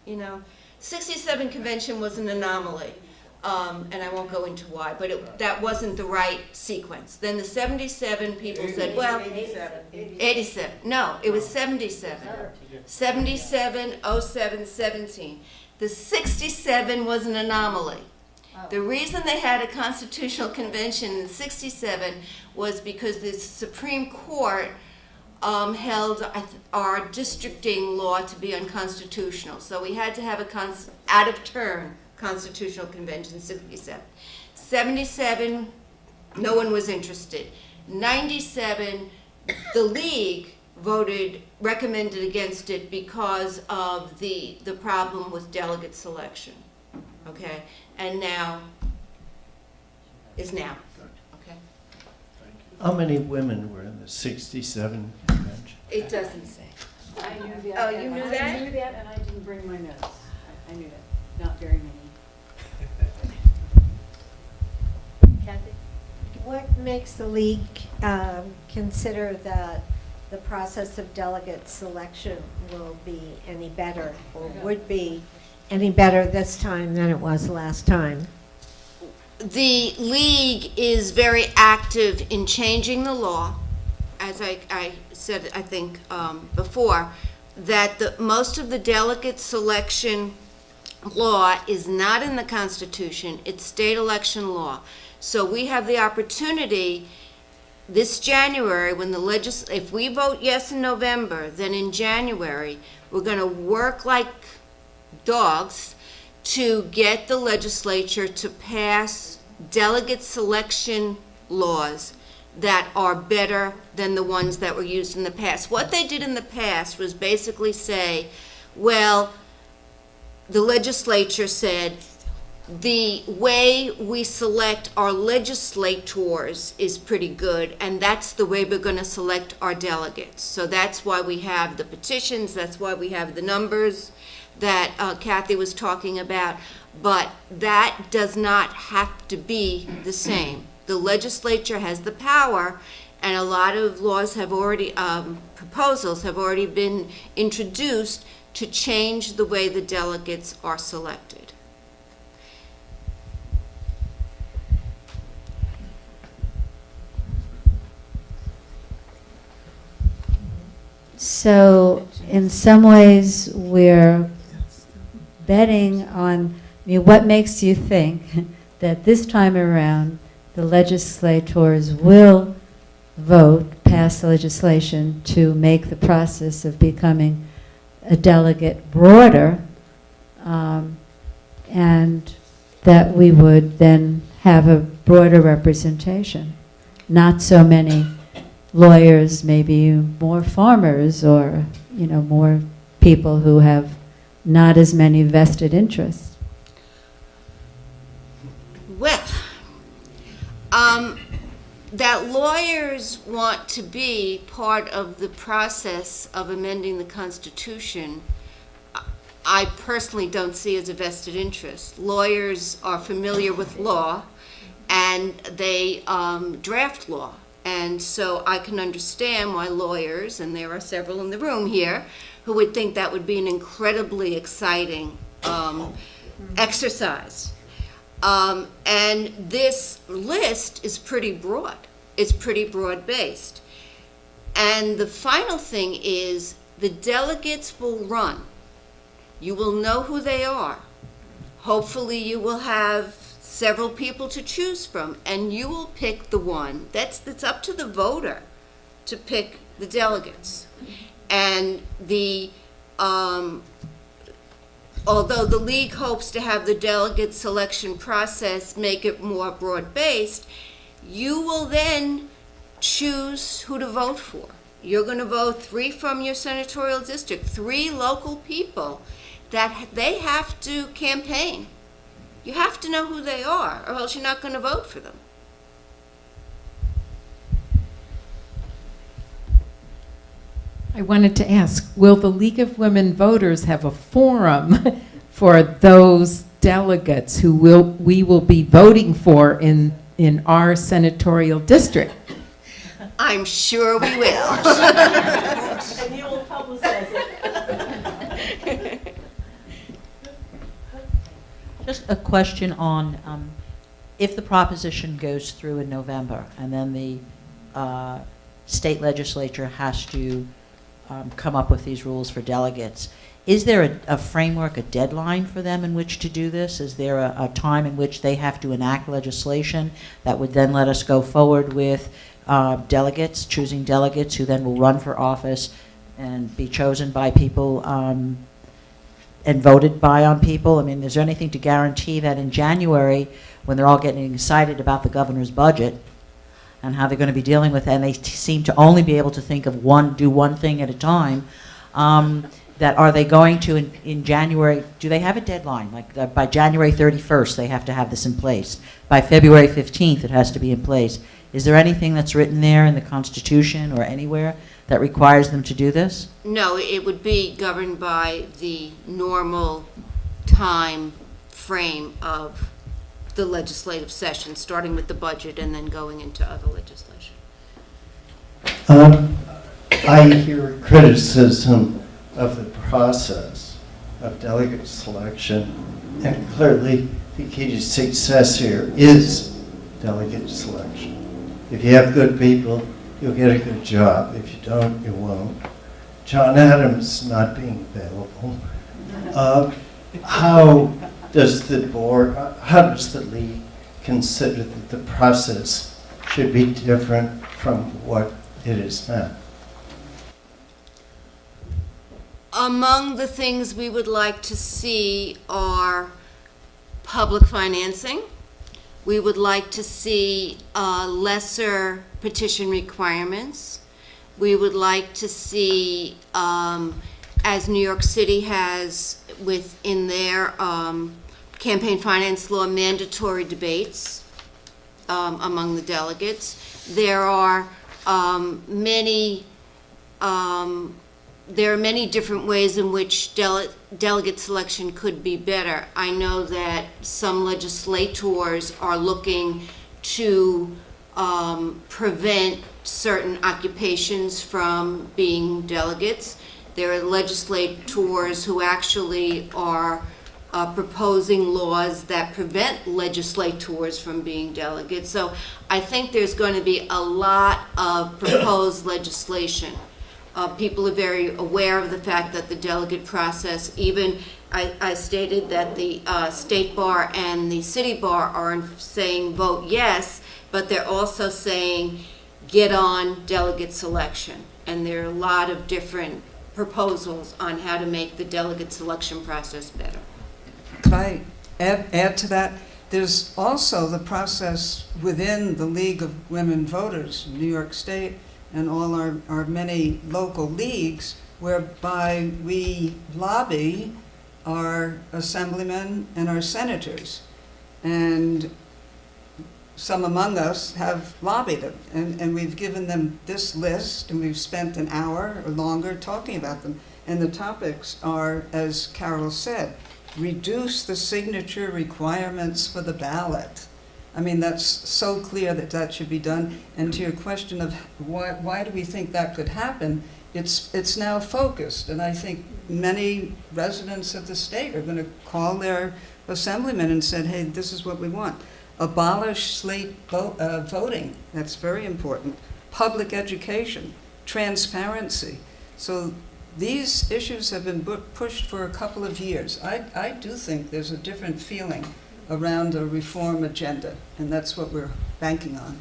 you know, 67 convention was an anomaly. And I won't go into why, but that wasn't the right sequence. Then the 77 people said, well, 87. No, it was 77. 77, 07, 17. The 67 was an anomaly. The reason they had a constitutional convention in '67 was because the Supreme Court held our districting law to be unconstitutional. So we had to have a out-of-turn constitutional convention in '67. 77, no one was interested. 97, the League recommended against it because of the problem with delegate selection. Okay? And now is now. Okay? How many women were in the '67 convention? It doesn't say. I knew that. Oh, you knew that? I knew that, and I didn't bring my notes. I knew that. Not very many. Kathy? What makes the League consider that the process of delegate selection will be any better, or would be any better this time than it was last time? The League is very active in changing the law, as I said, I think, before, that most of the delegate selection law is not in the Constitution, it's state election law. So we have the opportunity this January, when if we vote yes in November, then in January, we're going to work like dogs to get the legislature to pass delegate selection laws that are better than the ones that were used in the past. What they did in the past was basically say, well, the legislature said, the way we select our legislators is pretty good, and that's the way we're going to select our delegates. So that's why we have the petitions, that's why we have the numbers that Kathy was talking about. But that does not have to be the same. The legislature has the power, and a lot of laws have already, proposals have already been introduced to change the way the delegates are selected. So in some ways, we're betting on, I mean, what makes you think that this time around the legislators will vote, pass legislation to make the process of becoming a delegate broader, and that we would then have a broader representation? Not so many lawyers, maybe more farmers, or more people who have not as many vested interests. Well, that lawyers want to be part of the process of amending the Constitution, I personally don't see as a vested interest. Lawyers are familiar with law, and they draft law. And so I can understand why lawyers, and there are several in the room here, who would think that would be an incredibly exciting exercise. And this list is pretty broad. It's pretty broad-based. And the final thing is the delegates will run. You will know who they are. Hopefully you will have several people to choose from, and you will pick the one. It's up to the voter to pick the delegates. And although the league hopes to have the delegate selection process make it more broad-based, you will then choose who to vote for. You're going to vote 3 from your senatorial district, 3 local people that they have to campaign. You have to know who they are, or else you're not going to vote for them. I wanted to ask, will the League of Women Voters have a forum for those delegates who we will be voting for in our senatorial district? I'm sure we will. And you will publicize it. Just a question on if the proposition goes through in November and then the state legislature has to come up with these rules for delegates, is there a framework, a deadline for them in which to do this? Is there a time in which they have to enact legislation that would then let us go forward with delegates, choosing delegates who then will run for office and be chosen by people and voted by on people? I mean, is there anything to guarantee that in January, when they're all getting excited about the governor's budget and how they're going to be dealing with it, and they seem to only be able to think of do one thing at a time, that are they going to, in January, do they have a deadline? Like by January 31st, they have to have this in place. By February 15th, it has to be in place. Is there anything that's written there in the Constitution or anywhere that requires them to do this? No, it would be governed by the normal time frame of the legislative session, starting with the budget and then going into other legislation. I hear criticism of the process of delegate selection, and clearly the key to success here is delegate selection. If you have good people, you'll get a good job. If you don't, you won't. John Adams not being available. How does the board, how does the league consider that the process should be different from what it is now? Among the things we would like to see are public financing. We would like to see lesser petition requirements. We would like to see, as New York City has within their campaign finance law, mandatory debates among the delegates. There are many there are many different ways in which delegate selection could be better. I know that some legislators are looking to prevent certain occupations from being delegates. There are legislators who actually are proposing laws that prevent legislators from being delegates. So I think there's going to be a lot of proposed legislation. People are very aware of the fact that the delegate process, even I stated that the state bar and the city bar are saying vote yes, but they're also saying get on delegate selection. And there are a lot of different proposals on how to make the delegate selection process better. Could I add to that? There's also the process within the League of Women Voters in New York State and all our many local leagues whereby we lobby our assemblymen and our senators. And some among us have lobbied them, and we've given them this list, and we've spent an hour or longer talking about them. And the topics are, as Carol said, reduce the signature requirements for the ballot. I mean, that's so clear that that should be done. And to your question of why do we think that could happen, it's now focused. And I think many residents of the state are going to call their assemblymen and said, hey, this is what we want. Abolish slate voting. That's very important. Public education, transparency. So these issues have been pushed for a couple of years. I do think there's a different feeling around a reform agenda, and that's what we're banking on.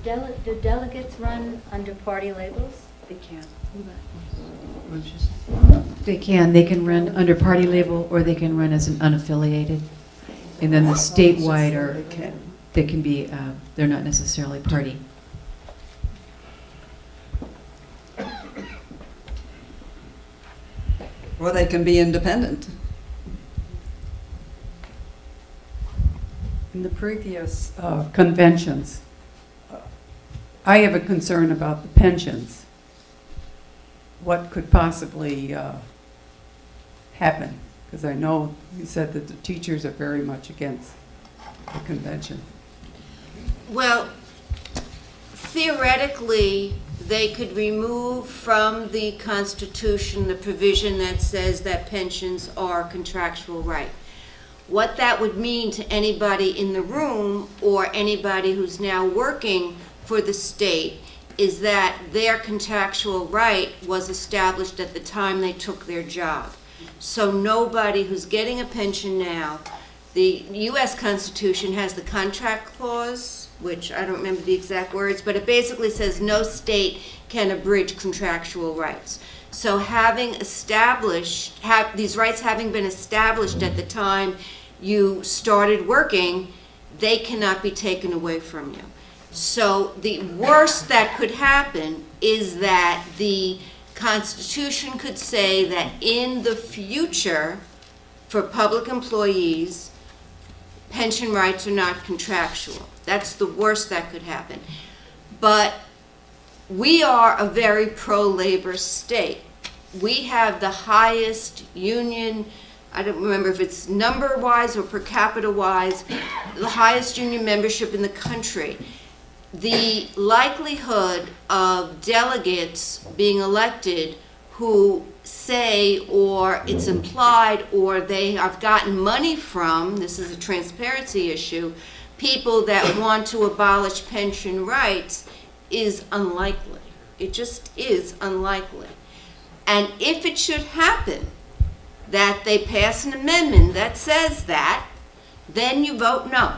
Do delegates run under party labels? They can. What'd you say? They can. They can run under party label, or they can run as an unaffiliated. And then the statewide are, they can be, they're not necessarily party. Or they can be independent. In the previous conventions, I have a concern about the pensions. What could possibly happen? Because I know you said that the teachers are very much against the convention. Well, theoretically, they could remove from the Constitution the provision that says that pensions are a contractual right. What that would mean to anybody in the room or anybody who's now working for the state is that their contractual right was established at the time they took their job. So nobody who's getting a pension now, the U.S. Constitution has the contract clause, which I don't remember the exact words, but it basically says no state can abridge contractual rights. So having established, these rights having been established at the time you started working, they cannot be taken away from you. So the worst that could happen is that the Constitution could say that in the future, for public employees, pension rights are not contractual. That's the worst that could happen. But we are a very pro-labor state. We have the highest union, I don't remember if it's number-wise or per capita-wise, the highest union membership in the country. The likelihood of delegates being elected who say, or it's implied, or they have gotten money from, this is a transparency issue, people that want to abolish pension rights is unlikely. It just is unlikely. And if it should happen that they pass an amendment that says that, then you vote no.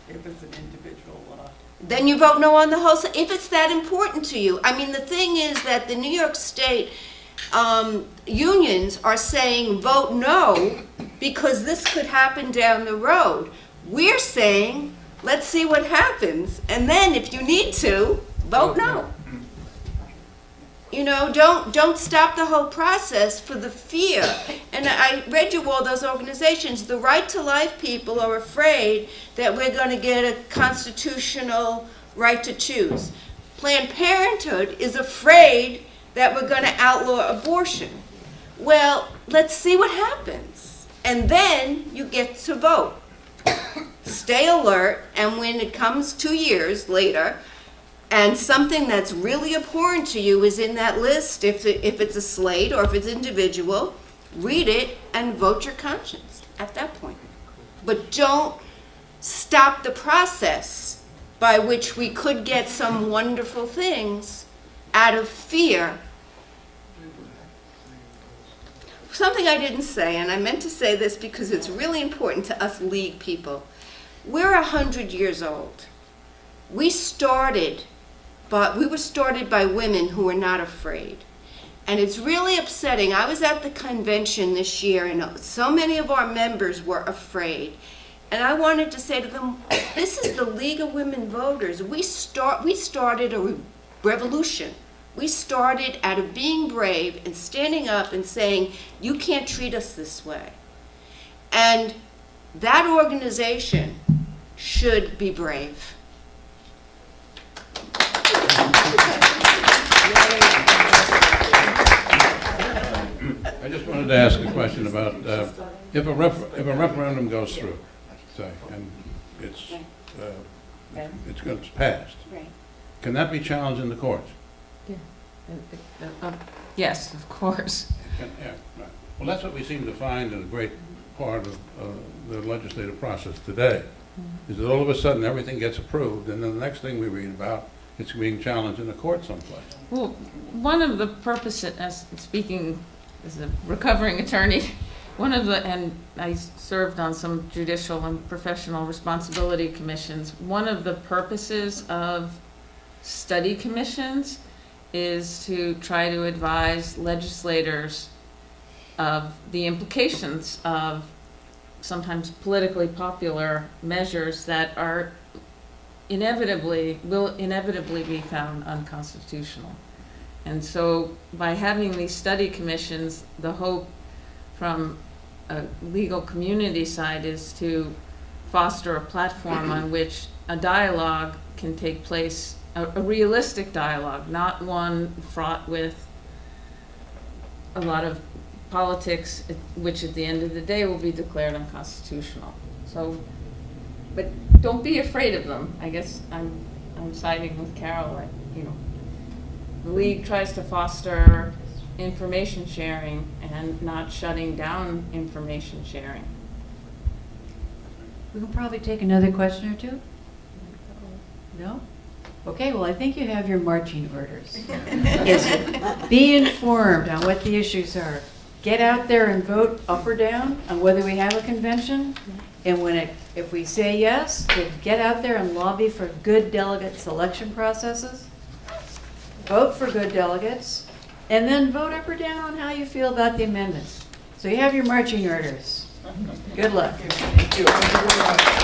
If it's an individual law. Then you vote no on the whole, if it's that important to you. I mean, the thing is that the New York State unions are saying vote no because this could happen down the road. We're saying, let's see what happens, and then if you need to, vote no. You know, don't stop the whole process for the fear. And I read you all those organizations. The Right to Life people are afraid that we're going to get a constitutional right to choose. Planned Parenthood is afraid that we're going to outlaw abortion. Well, let's see what happens. And then you get to vote. Stay alert, and when it comes 2 years later, and something that's really important to you is in that list, if it's a slate or if it's individual, read it and vote your conscience at that point. But don't stop the process by which we could get some wonderful things out of fear. Something I didn't say, and I meant to say this because it's really important to us League people. We're 100 years old. We were started by women who were not afraid. And it's really upsetting. I was at the convention this year, and so many of our members were afraid. And I wanted to say to them, this is the League of Women Voters. We started a revolution. We started out of being brave and standing up and saying, you can't treat us this way. And that organization should be brave. I just wanted to ask a question about if a referendum goes through, say, and it's passed, can that be challenged in the courts? Yes, of course. Yeah, right. Well, that's what we seem to find in a great part of the legislative process today, is that all of a sudden everything gets approved, and then the next thing we read about, it's being challenged in a court someplace. Well, one of the purposes, as speaking as a recovering attorney, and I served on some judicial and professional responsibility commissions, one of the purposes of study commissions is to try to advise legislators of the implications of sometimes politically popular measures that will inevitably be found unconstitutional. And so by having these study commissions, the hope from a legal community side is to foster a platform on which a dialogue can take place, a realistic dialogue, not one fraught with a lot of politics, which at the end of the day will be declared unconstitutional. So, but don't be afraid of them. I guess I'm siding with Carol. The League tries to foster information sharing and not shutting down information sharing. We can probably take another question or two? No? Okay, well, I think you have your marching orders. Be informed on what the issues are. Get out there and vote up or down on whether we have a convention. And if we say yes, then get out there and lobby for good delegate selection processes. Vote for good delegates. And then vote up or down on how you feel about the amendments. So you have your marching orders. Good luck. Thank you.